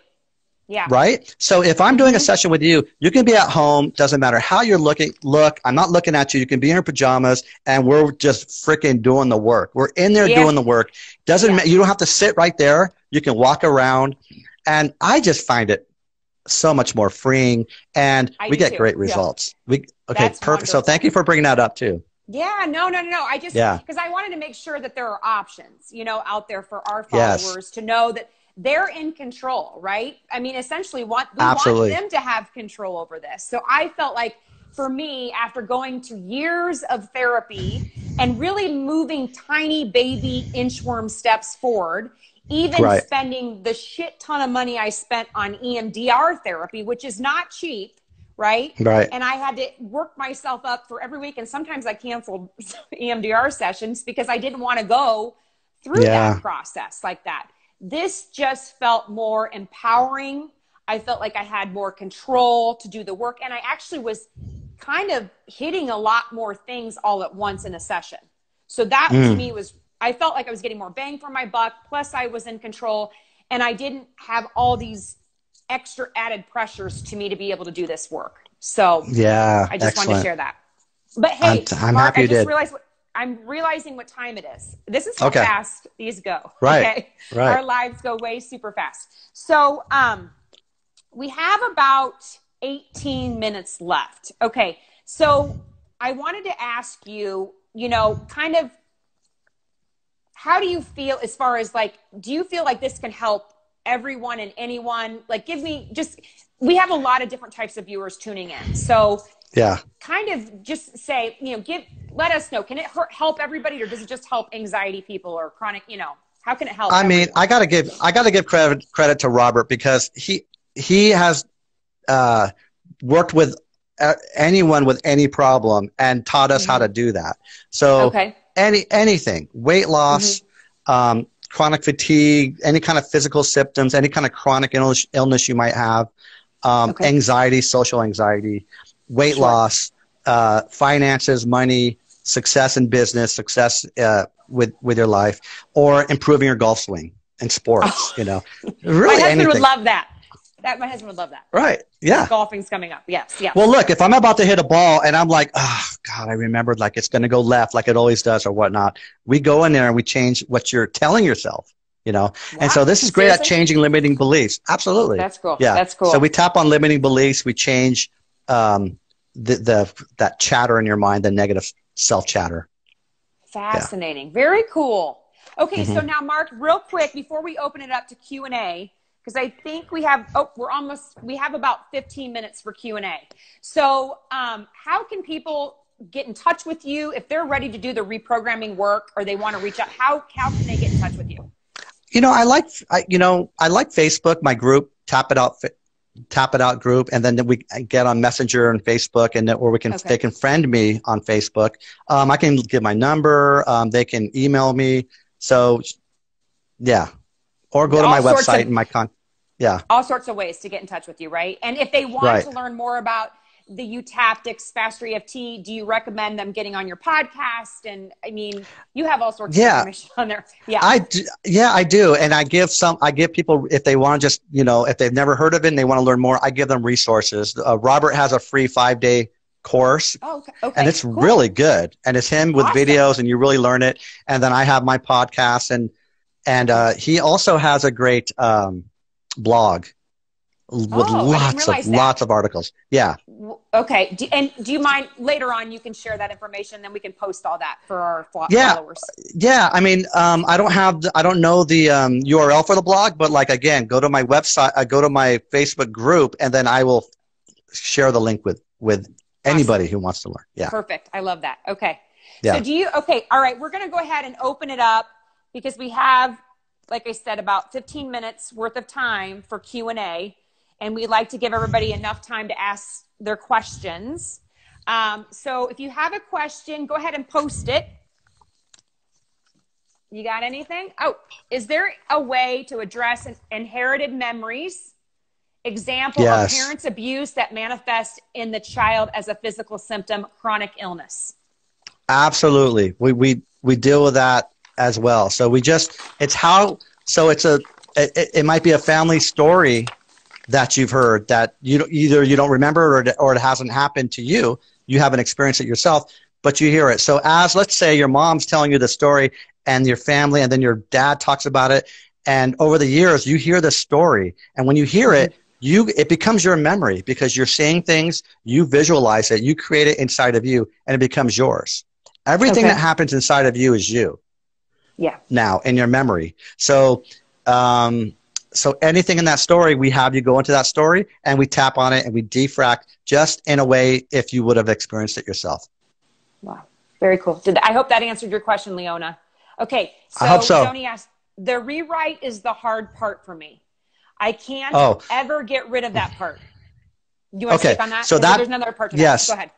Yeah. Right? So if I'm doing a session with you, you can be at home. Doesn't matter how you're looking. Look, I'm not looking at you. You can be in your pajamas and we're just freaking doing the work. We're in there doing the work. Doesn't matter. You don't have to sit right there. You can walk around. And I just find it so much more freeing and we get great results. Okay, That's perfect. Wonderful. So thank you for bringing that up too. Yeah, no. I just, because I wanted to make sure that there are options, you know, out there for our followers to know that they're in control, right? I mean, essentially we want them to have control over this. So I felt like for me, after going to years of therapy and really moving tiny baby inchworm steps forward, even spending the shit ton of money I spent on EMDR therapy, which is not cheap, right? And I had to work myself up for every week. And sometimes I canceled EMDR sessions because I didn't want to go through that process like that. This just felt more empowering. I felt like I had more control to do the work. And I actually was kind of hitting a lot more things all at once in a session. So that to me I felt like I was getting more bang for my buck. Plus I was in control and I didn't have all these extra added pressures to me to be able to do this work. So I just wanted to share that. But hey, I'm Mark, happy I you just did. realized I'm realizing what time it is. This is how fast these go. Okay. Our lives go way super fast. So we have about 18 minutes left. Okay. So I wanted to ask you, you know, kind of how do you feel as far as like, do you feel like this can help everyone and anyone? Like we have a lot of different types of viewers tuning in. So kind of just say, you know, let us know, can it help everybody or does it just help anxiety people or chronic, you know, how can it help everyone? I gotta give credit to Robert because he has worked with anyone with any problem and taught us how to do that. So anything, weight loss, chronic fatigue, any kind of physical symptoms, any kind of chronic illness you might have, anxiety, social anxiety, weight loss, finances, money, success in business, success with your life, or improving your golf swing and sports, you know. Really, my husband would love that. My husband would love that. Right. Yeah. Golfing's coming up. Yes. Yeah. Well, look, if I'm about to hit a ball and I'm like, oh, God, I remembered like it's going to go left like it always does or whatnot. We go in there and we change what you're telling yourself, you know. Wow. And so this is great at changing limiting beliefs. Absolutely. That's cool. Yeah. That's cool. So we tap on limiting beliefs. We change that chatter in your mind, the negative self-chatter. Fascinating. Yeah. Very cool. Okay. So now, Mark, real quick, before we open it up to Q&A, because I think we have about 15 minutes for Q&A. So how can people get in touch with you if they're ready to do the reprogramming work or they want to reach out? How can they get in touch with you? You know, I like Facebook, my group, Tap It Out Tap It Out group, and then we get on Messenger and Facebook, and or they can friend me on Facebook. I can give my number. They can email me. So yeah, or go to my website and all sorts of ways to get in touch with you, right? And if they want to learn more about the Utaptics Faster EFT, do you recommend them getting on your podcast? And I mean, you have all sorts of information on there. I do. And I give people, if they want to just, if they've never heard of it and they want to learn more, I give them resources. Robert has a free 5-day course. And it's really good. And it's him with videos, and you really learn it. And then I have my podcast, and he also has a great blog with lots of articles. Yeah. Okay. Do you mind later on, you can share that information, then we can post all that for our followers. Yeah. I mean, I don't know the URL for the blog, but like, again, go to my website, go to my Facebook group, and then I will share the link with anybody who wants to learn. Yeah. Perfect. I love that. Okay. Yeah. So all right. We're going to go ahead and open it up, because we have, like I said, about 15 minutes worth of time for Q&A. And we like to give everybody enough time to ask their questions. So if you have a question, go ahead and post it. You got anything? Oh, is there a way to address inherited memories? Example of parents' abuse that manifests in the child as a physical symptom, chronic illness. Absolutely. We deal with that as well. So it might be a family story that you've heard that either you don't remember, or it hasn't happened to you. You haven't experienced it yourself, but you hear it. So let's say your mom's telling you the story, and your family, and then your dad talks about it. And over the years, you hear the story. And when you hear it, it becomes your memory, because you're seeing things, you visualize it, you create it inside of you, and it becomes yours. Everything that happens inside of you is you. Yeah. Now in your memory. So anything in that story, we have you go into that story, and we tap on it, and we defrag just in a way if you would have experienced it yourself. Wow. Very cool. I hope that answered your question, Leona. Okay. So, I hope so. Joni asked, the rewrite is the hard part for me. I can't ever get rid of that part. Do you want to speak on that? So there's another part to that. Go ahead.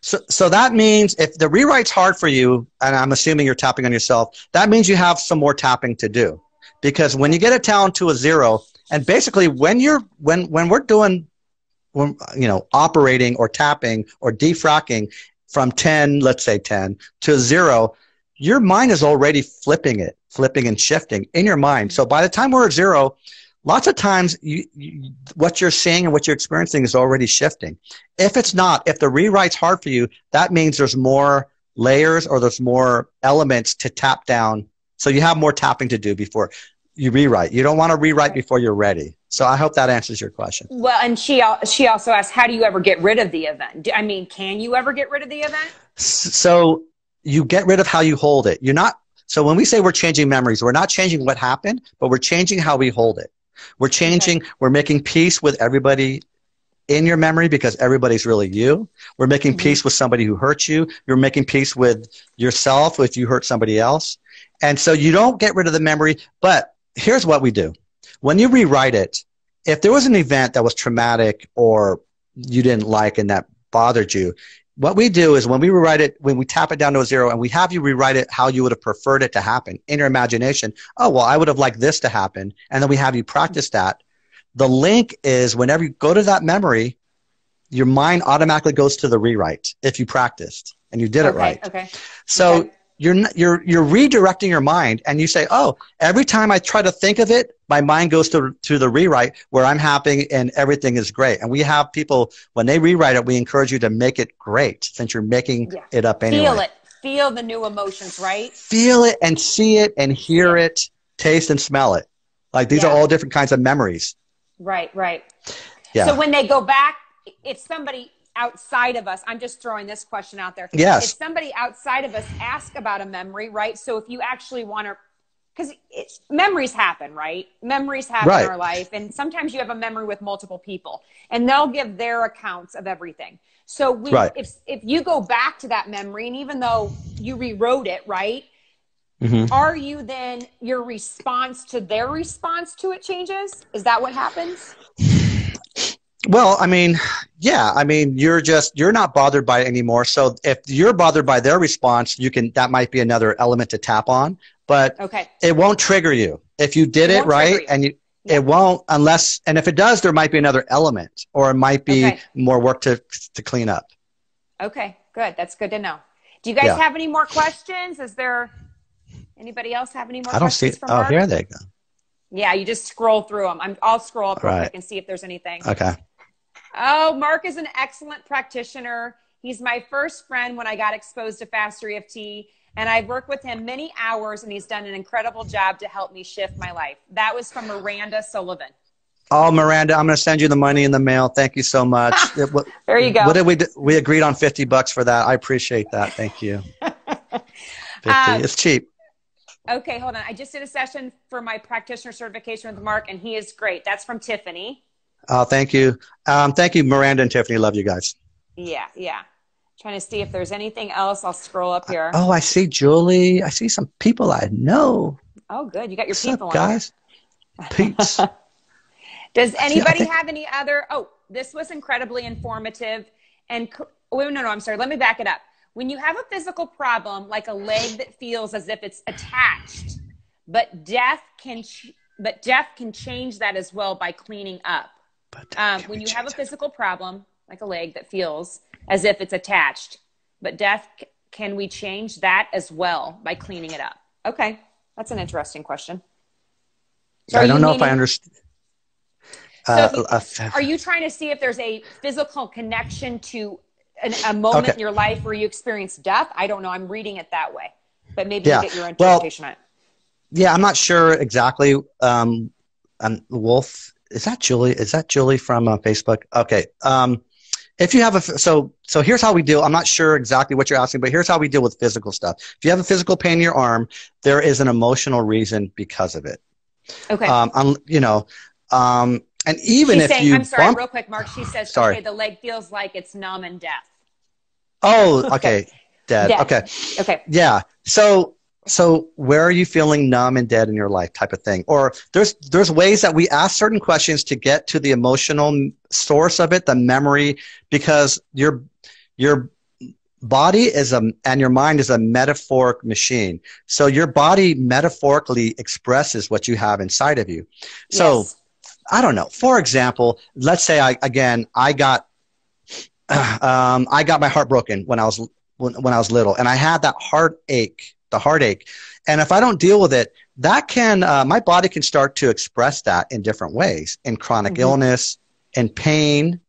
So that means if the rewrite's hard for you, and I'm assuming you're tapping on yourself, that means you have some more tapping to do. Because when you get it down to a 0, and basically when we're doing, operating or tapping or defracking from 10, let's say 10 to 0, your mind is already flipping and shifting in your mind. So by the time we're at 0, lots of times what you're seeing and what you're experiencing is already shifting. If the rewrite's hard for you, that means there's more layers, or there's more elements to tap down. So you have more tapping to do before you rewrite. You don't want to rewrite before you're ready. So I hope that answers your question. Well, and she also asked, how do you ever get rid of the event? I mean, can you ever get rid of the event? So you get rid of how you hold it. So when we say we're changing memories, we're not changing what happened, but we're changing how we hold it. We're making peace with everybody in your memory, because everybody's really you. We're making peace with somebody who hurt you. You're making peace with yourself if you hurt somebody else. And so you don't get rid of the memory, but here's what we do. When you rewrite it, if there was an event that was traumatic or you didn't like and that bothered you, what we do is when we rewrite it, when we tap it down to a 0, and we have you rewrite it how you would have preferred it to happen in your imagination. Oh, well, I would have liked this to happen. And then we have you practice that. The link is whenever you go to that memory, your mind automatically goes to the rewrite if you practiced and you did it right. Okay. So you're redirecting your mind, and you say, oh, every time I try to think of it, my mind goes to the rewrite where I'm happy and everything is great. And we have people, when they rewrite it, we encourage you to make it great, since you're making it up anyway. Feel it. Feel the new emotions, right? Feel it and see it and hear it, taste and smell it. Like these are all different kinds of memories. Right. Yeah. So when they go back, if somebody outside of us, I'm just throwing this question out there. Yes. If somebody outside of us asks about a memory, right? So if you actually want to, because memories happen, right? Memories happen in our life. And sometimes you have a memory with multiple people, and they'll give their accounts of everything. So if you go back to that memory, and even though you rewrote it, right? Are you then, your response to their response to it changes? Is that what happens? Well, I mean, yeah, I mean, you're not bothered by it anymore. So if you're bothered by their response, that might be another element to tap on, but Okay. it won't trigger you. If you did it right it won't and if it does, there might be another element or it might be more work to clean up. Okay, good. That's good to know. Do you guys have any more questions? Is there anybody else have any more questions from Mark? Oh, here they go. Yeah, you just scroll through them. I'll scroll up real quick and see if there's anything. Okay. Oh, Mark is an excellent practitioner. He's my first friend when I got exposed to Faster EFT, and I've worked with him many hours, and he's done an incredible job to help me shift my life. That was from Miranda Sullivan. Oh, Miranda, I'm going to send you the money in the mail. Thank you so much. There you go. What did we agreed on $50 for that. I appreciate that. Thank you. 50. It's cheap. Okay, hold on. I just did a session for my practitioner certification with Mark, and he is great. That's from Tiffany. Oh, thank you. Thank you, Miranda and Tiffany. Love you guys. Yeah. Trying to see if there's anything else. I'll scroll up here. Oh, I see Julie. I see some people I know. Oh, good. You got your What's people up, guys? Peeps. Does anybody have any other? Oh, this was incredibly informative. And I'm sorry. Let me back it up. When you have a physical problem, like a leg that feels as if it's attached, but death can change that as well by cleaning up. When you have a physical problem, like a leg that feels as if it's attached, but death, can we change that as well by cleaning it up? Okay. That's an interesting question. So I don't know if I understand. Are you trying to see if there's a physical connection to a moment in your life where you experience death? I don't know. I'm reading it that way, but maybe you get your interpretation on it. Yeah, I'm not sure exactly. Wolf, is that Julie? Is that Julie from Facebook? Okay. If you have so here's how we deal. I'm not sure exactly what you're asking, but here's how we deal with physical stuff. If you have a physical pain in your arm, there is an emotional reason because of it. Okay. And even She's if saying, you I'm sorry, real quick, Mark. She says, sorry. Okay, the leg feels like it's numb and death. Oh, okay. Dead. Okay. Okay. Yeah. So where are you feeling numb and dead in your life type of thing? Or there's ways that we ask certain questions to get to the emotional source of it, the memory, because your body and your mind is a metaphoric machine. So your body metaphorically expresses what you have inside of you. So I don't know. For example, let's say I got my heart broken when I was little, and I had that heartache. And if I don't deal with it, that can, my body can start to express that in different ways, in chronic illness, in pain.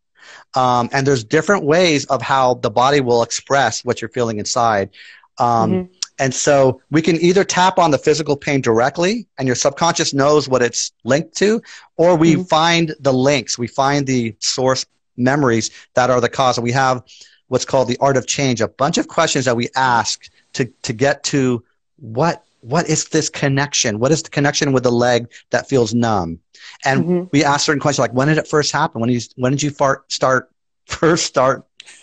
And there's different ways of how the body will express what you're feeling inside. And so we can either tap on the physical pain directly and your subconscious knows what it's linked to, or we find the links, we find the source memories that are the cause. And we have what's called the art of change, a bunch of questions that we ask to get to what is this connection? What is the connection with the leg that feels numb? And we ask certain questions like, when did it first happen? When did you first start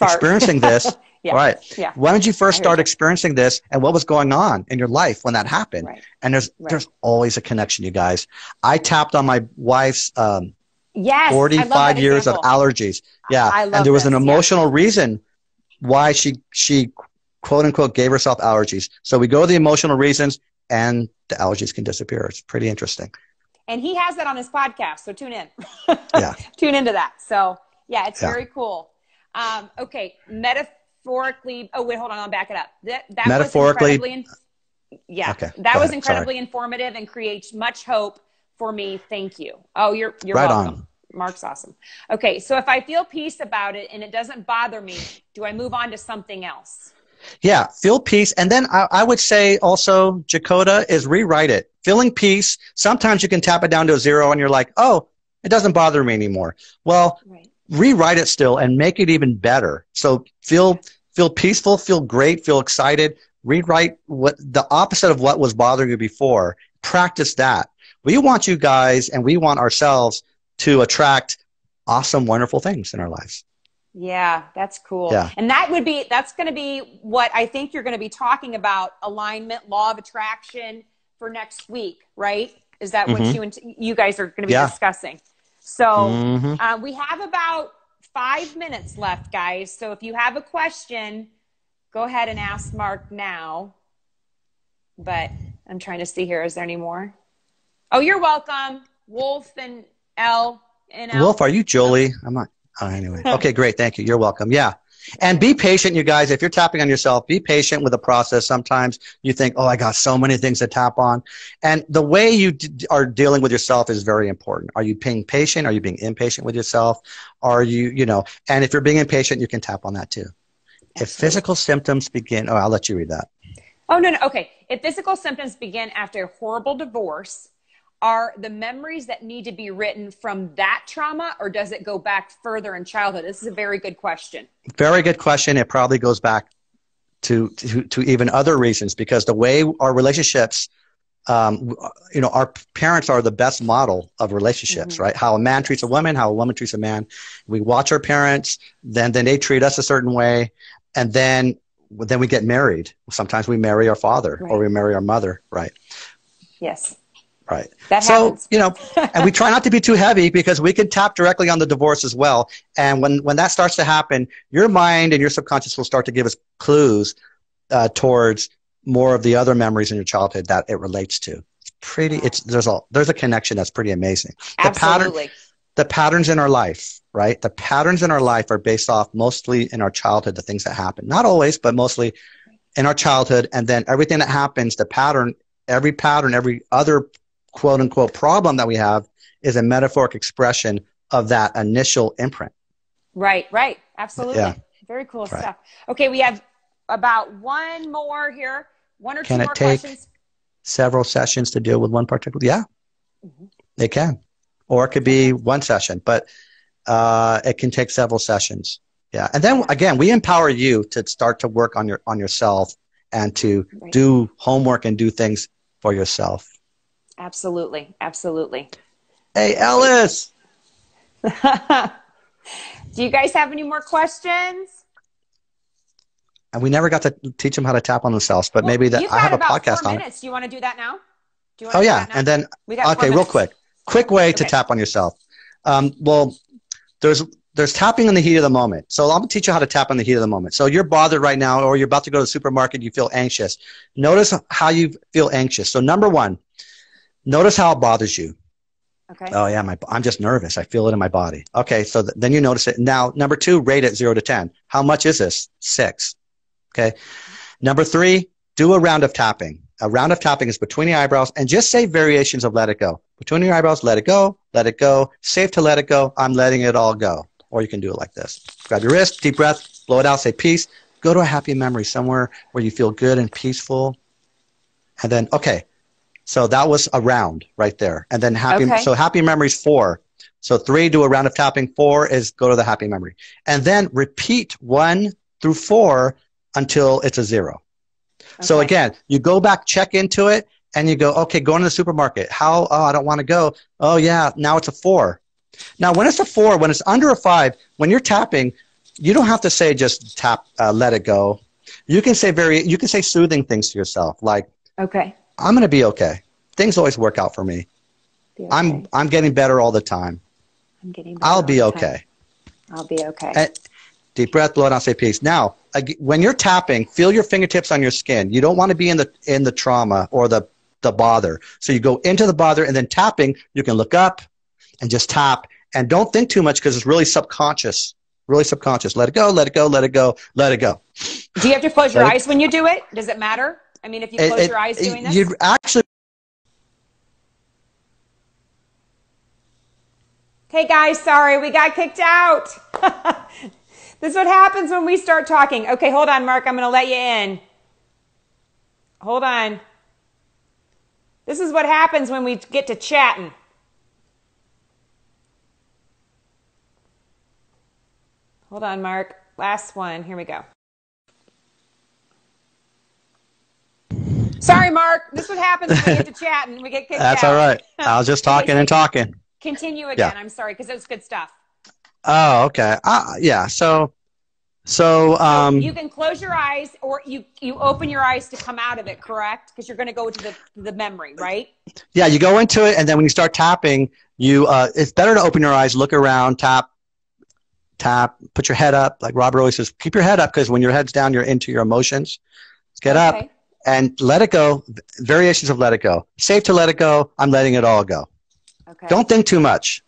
experiencing this? Right. Yeah. When did you first start experiencing this, and what was going on in your life when that happened? Right. And there's always a connection, you guys. I tapped on my wife's 45 years of allergies. Yeah. And there was an emotional reason why she quote unquote gave herself allergies. So we go to the emotional reasons and the allergies can disappear. It's pretty interesting. And he has that on his podcast. So tune in. Tune into that. So yeah, it's very cool. Okay. Metaphorically. Oh wait, hold on. I'll back it up. That metaphorically. Was incredibly informative and creates much hope for me. Thank you. Oh, you're right welcome. On. Mark's awesome. Okay. So if I feel peace about it and it doesn't bother me, do I move on to something else? Yeah. Feel peace. And then I would say also, Jakota, is rewrite it. Feeling peace. Sometimes you can tap it down to a 0 and you're like, oh, it doesn't bother me anymore. Well, rewrite it still and make it even better. So feel peaceful, feel great, feel excited. Rewrite what the opposite of what was bothering you before. Practice that. We want you guys and we want ourselves to attract awesome, wonderful things in our lives. Yeah, that's cool. Yeah. And that's going to be what I think you're going to be talking about, alignment, law of attraction for next week, right? Is that what you guys are going to be discussing? So we have about 5 minutes left, guys. So if you have a question, go ahead and ask Mark now. But I'm trying to see here. Is there any more? Oh, you're welcome. Wolf and L. Wolf, are you Julie? I'm not. Oh, anyway. Okay, great. Thank you. You're welcome. Yeah. And be patient, you guys. If you're tapping on yourself, be patient with the process. Sometimes you think, oh, I got so many things to tap on. And the way you are dealing with yourself is very important. Are you being patient? Are you being impatient with yourself? Are you, and if you're being impatient, you can tap on that too. Absolutely. If physical symptoms begin, I'll let you read that. Oh, no. Okay. If physical symptoms begin after a horrible divorce, are the memories that need to be written from that trauma, or does it go back further in childhood? This is a very good question. Very good question. It probably goes back to even other reasons, because the way our relationships, our parents are the best model of relationships, right? How a man treats a woman, how a woman treats a man. We watch our parents, then they treat us a certain way, and then we get married. Sometimes we marry our father, or we marry our mother, right? Yes. Right. That happens. And we try not to be too heavy, because we can tap directly on the divorce as well. And when that starts to happen, your mind and your subconscious will start to give us clues towards more of the other memories in your childhood that it relates to. It's pretty, there's a connection that's pretty amazing. Absolutely. The patterns in our life, right? The patterns in our life are based off mostly in our childhood, the things that happen. Not always, but mostly in our childhood. And then everything that happens, every other quote unquote problem that we have is a metaphoric expression of that initial imprint. Right. Absolutely. Yeah. Very cool stuff. Okay. We have about one more here. One or two more questions. Can it take several sessions to deal with one particular? Yeah, it can. Or it could be one session, but it can take several sessions. Yeah. And then again, we empower you to start to work on yourself and to do homework and do things for yourself. Absolutely. Hey, Ellis. Do you guys have any more questions? And we never got to teach them how to tap on themselves, but maybe I have a podcast on it. Do you want to do that now? And then, okay, real quick way to tap on yourself. Well, there's tapping in the heat of the moment. So I'm going to teach you how to tap in the heat of the moment. So you're bothered right now, or you're about to go to the supermarket, you feel anxious. Notice how you feel anxious. So number one, notice how it bothers you. Okay. Oh yeah, I'm just nervous. I feel it in my body. Okay, so then you notice it. Now, number two, rate it 0 to 10. How much is this? 6. Okay. Number 3, do a round of tapping. A round of tapping is between the eyebrows, and just say variations of let it go. Between your eyebrows, let it go, safe to let it go, I'm letting it all go. Or you can do it like this. Grab your wrist, deep breath, blow it out, say peace. Go to a happy memory somewhere where you feel good and peaceful. And then, okay. So that was a round right there. And then so happy memories 4. So 3, do a round of tapping. 4 is go to the happy memory. And then repeat 1 through 4 until it's a 0. Okay. So again, you go back, check into it, and you go, okay, going to the supermarket. Oh, I don't want to go. Oh yeah, now it's a 4. Now when it's a 4, when it's under a 5, when you're tapping, you don't have to say just tap, let it go. You can say soothing things to yourself, like, okay, I'm going to be okay. Things always work out for me. Okay. I'm getting better all the time. I'll be okay. I'll be okay. And deep breath, blow it out, say peace. Now, when you're tapping, feel your fingertips on your skin. You don't want to be in the trauma or the bother. So you go into the bother, and then tapping, you can look up and just tap. And don't think too much, because it's really subconscious. Really subconscious. Let it go, let it go, let it go, let it go. Do you have to close your eyes when you do it? Does it matter? I mean, if you close your eyes doing this? You'd actually... Hey guys, sorry, we got kicked out. This is what happens when we start talking. Okay, hold on, Mark. I'm going to let you in. Hold on. This is what happens when we get to chatting. Hold on, Mark. Last one. Here we go. Sorry, Mark. This is what happens when we get to chatting. We get kicked out. That's all right. I was just talking and talking. Continue again. Yeah. I'm sorry, because it was good stuff. Oh, okay. Yeah. So So you can close your eyes, or you open your eyes to come out of it, correct? Because you're going to go to the memory, right? Yeah, you go into it, and then when you start tapping, it's better to open your eyes, look around, tap, put your head up. Like Robert always says, keep your head up, because when your head's down, you're into your emotions. Get up and let it go. Variations of let it go. Safe to let it go. I'm letting it all go. Okay. Don't think too much.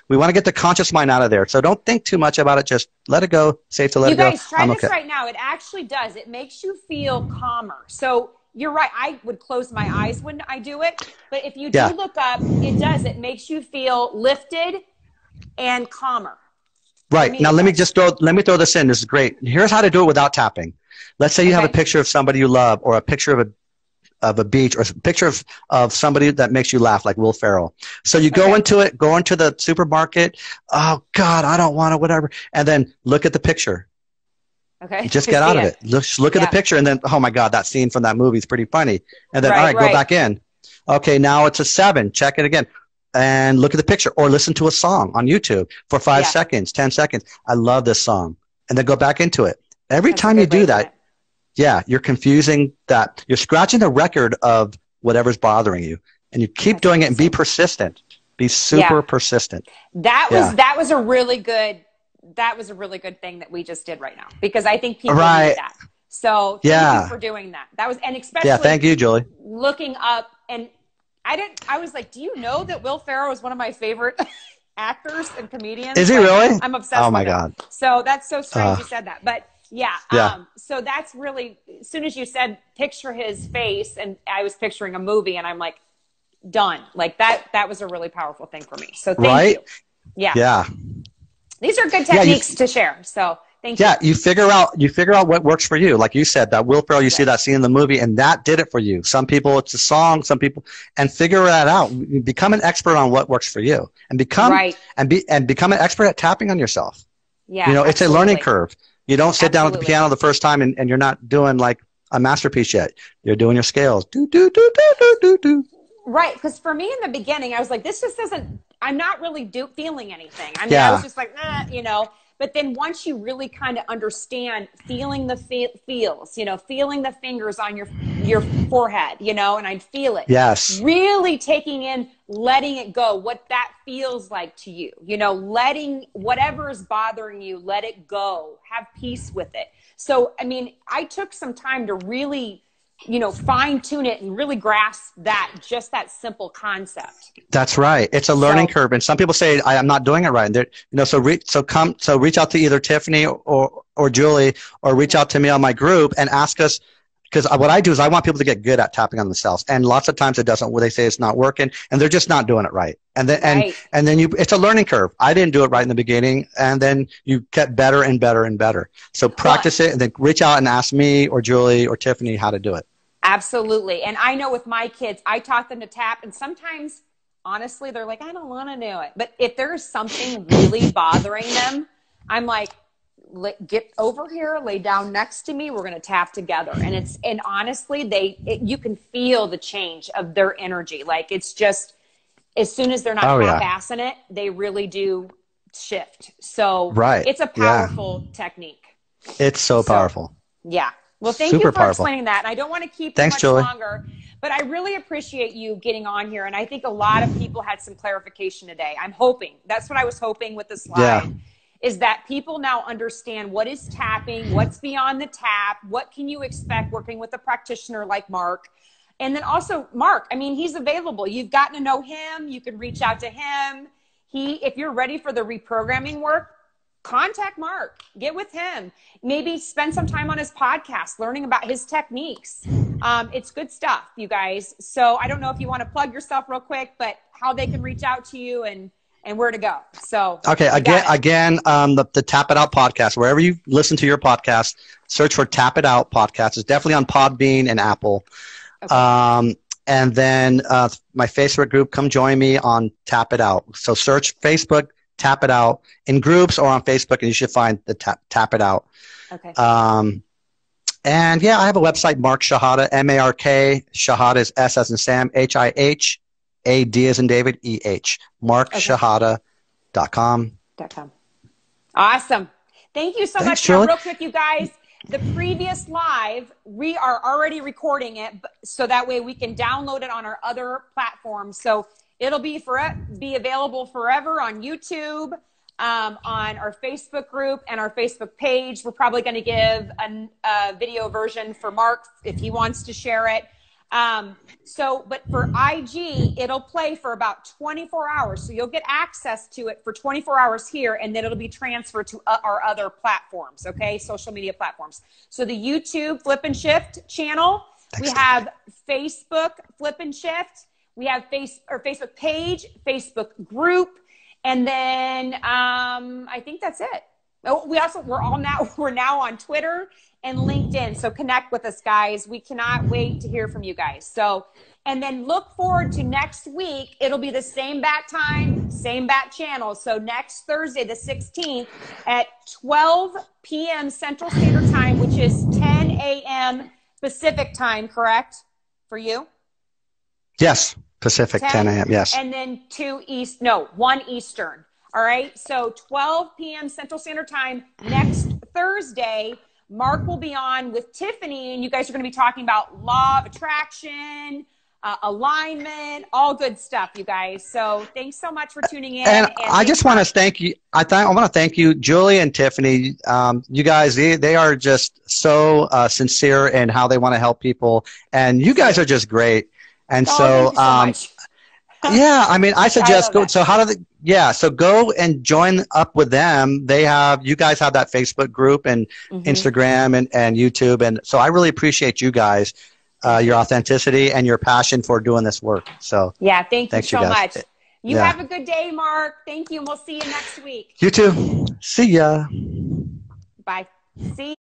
We want to get the conscious mind out of there. So don't think too much about it. Just let it go. Safe to let it go. You guys, try this right now. It actually does. It makes you feel calmer. So you're right. I would close my eyes when I do it. But if you do look up, it does. It makes you feel lifted and calmer. Right. Now, let me throw this in. This is great. Here's how to do it without tapping. Let's say you have a picture of somebody you love, or a picture of a beach, or a picture of somebody that makes you laugh, like Will Ferrell. So you go into the supermarket. Oh God, I don't want it, whatever. And then look at the picture. Okay. Just get out of it. Look at the picture, and then, oh my God, that scene from that movie is pretty funny. And then, all right, go back in. Okay, now it's a 7. Check it again. And look at the picture, or listen to a song on YouTube for 5 seconds, 10 seconds. I love this song. And then go back into it. Every time you do that, you're confusing that. You're scratching the record of whatever's bothering you. And you keep doing it, and be persistent. Be super persistent. That was a really good thing that we just did right now, because I think people need that. So thank you for doing that. That was, and especially thank you, Julie. Looking up, and I was like, do you know that Will Ferrell is one of my favorite actors and comedians? Is he really? I'm obsessed with him. Oh my God. So that's so strange you said that. But so that's really, as soon as you said picture his face, and I was picturing a movie, and I'm like, done. Like that was a really powerful thing for me. So thank you. Yeah. These are good techniques to share. So thank you. Yeah, you figure out what works for you. Like you said, that Will Ferrell, you see that scene in the movie, and that did it for you. Some people it's a song, some people, and figure that out. Become an expert on what works for you, and become an expert at tapping on yourself. Yeah, it's a learning curve. You don't sit down at the piano the first time and you're not doing like a masterpiece yet. You're doing your scales. Do do do do do do do. Right, because for me in the beginning, I was like, this just doesn't. I'm not really feeling anything. I mean, I was just like, But then once you really kind of understand, feeling the feels, feeling the fingers on your forehead, and I'd feel it. Yes. Really taking in, letting it go, what that feels like to you, letting whatever is bothering you, let it go, have peace with it. So, I mean, I took some time to really fine tune it and really grasp that simple concept. That's right. It's a learning curve. And some people say, I'm not doing it right. And so reach out to either Tiffany or Julie, or reach out to me on my group and ask us, because what I do is I want people to get good at tapping on themselves. And lots of times it doesn't, they say it's not working, and they're just not doing it right. And then, and then it's a learning curve. I didn't do it right in the beginning, and then you get better and better and better. So practice it, and then reach out and ask me or Julie or Tiffany how to do it. Absolutely. And I know with my kids, I taught them to tap, and sometimes, honestly, they're like, I don't want to do it. But if there's something really bothering them, I'm like, get over here, lay down next to me. We're going to tap together. And honestly, you can feel the change of their energy. Like, it's just, as soon as they're not half-assing it, they really do shift. So it's a powerful technique. It's so powerful. Yeah. Well, thank you for explaining that. And I don't want to keep you much longer, but I really appreciate you getting on here. And I think a lot of people had some clarification today. I'm hoping. That's what I was hoping with the slide, is that people now understand what is tapping, what's beyond the tap, what can you expect working with a practitioner like Mark. And then also, Mark, I mean, he's available. You've gotten to know him. You can reach out to him. If you're ready for the reprogramming work, contact Mark, get with him, maybe spend some time on his podcast, learning about his techniques. It's good stuff, you guys. So I don't know if you want to plug yourself real quick, but how they can reach out to you and where to go. So, okay. Again, the Tap It Out podcast, wherever you listen to your podcast, search for Tap It Out podcast. It's definitely on Podbean and Apple. Okay. And then my Facebook group, come join me on Tap It Out. So search Facebook, Tap It Out in groups or on Facebook, and you should find the Tap It Out. Okay. And yeah, I have a website, Mark Shihadeh, M-A-R-K, Shihadeh is S as in Sam, H-I-H-A-D as in David, E-H, markshihadeh.com. Awesome. Thank you so Thanks, much. Julie. Now, real quick, you guys, the previous live, we are already recording it so that way we can download it on our other platforms. So it'll be available forever on YouTube, on our Facebook group and our Facebook page. We're probably going to give a video version for Mark if he wants to share it. But for IG, it'll play for about 24 hours. So you'll get access to it for 24 hours here, and then it'll be transferred to our other platforms, okay? Social media platforms. So the YouTube Flip and Shift channel, we have Facebook Flip and Shift, we have Facebook page, Facebook group, and then I think that's it. Oh, we're now on Twitter and LinkedIn. So connect with us, guys. We cannot wait to hear from you guys. So, and then look forward to next week. It'll be the same bat time, same bat channel. So next Thursday, the 16th at 12 p.m. Central Standard Time, which is 10 a.m. Pacific time, correct? For you? Yes, Pacific, 10 a.m., yes. And then 1 Eastern. All right, so 12 p.m. Central Standard Time next Thursday. Mark will be on with Tiffany, and you guys are going to be talking about law of attraction, alignment, all good stuff, you guys. So thanks so much for tuning in. And I just want to thank you. I want to thank you, Julie and Tiffany. You guys, they are just so sincere in how they want to help people, and you guys are just great. And so much. Yeah, I mean, I suggest go. So how do they? Yeah, so go and join up with them. You guys have that Facebook group and Instagram and YouTube, and so I really appreciate you guys, your authenticity and your passion for doing this work. So yeah, thank you so much. You Yeah. have a good day, Mark. Thank you, and we'll see you next week. You too. See ya. Bye. See.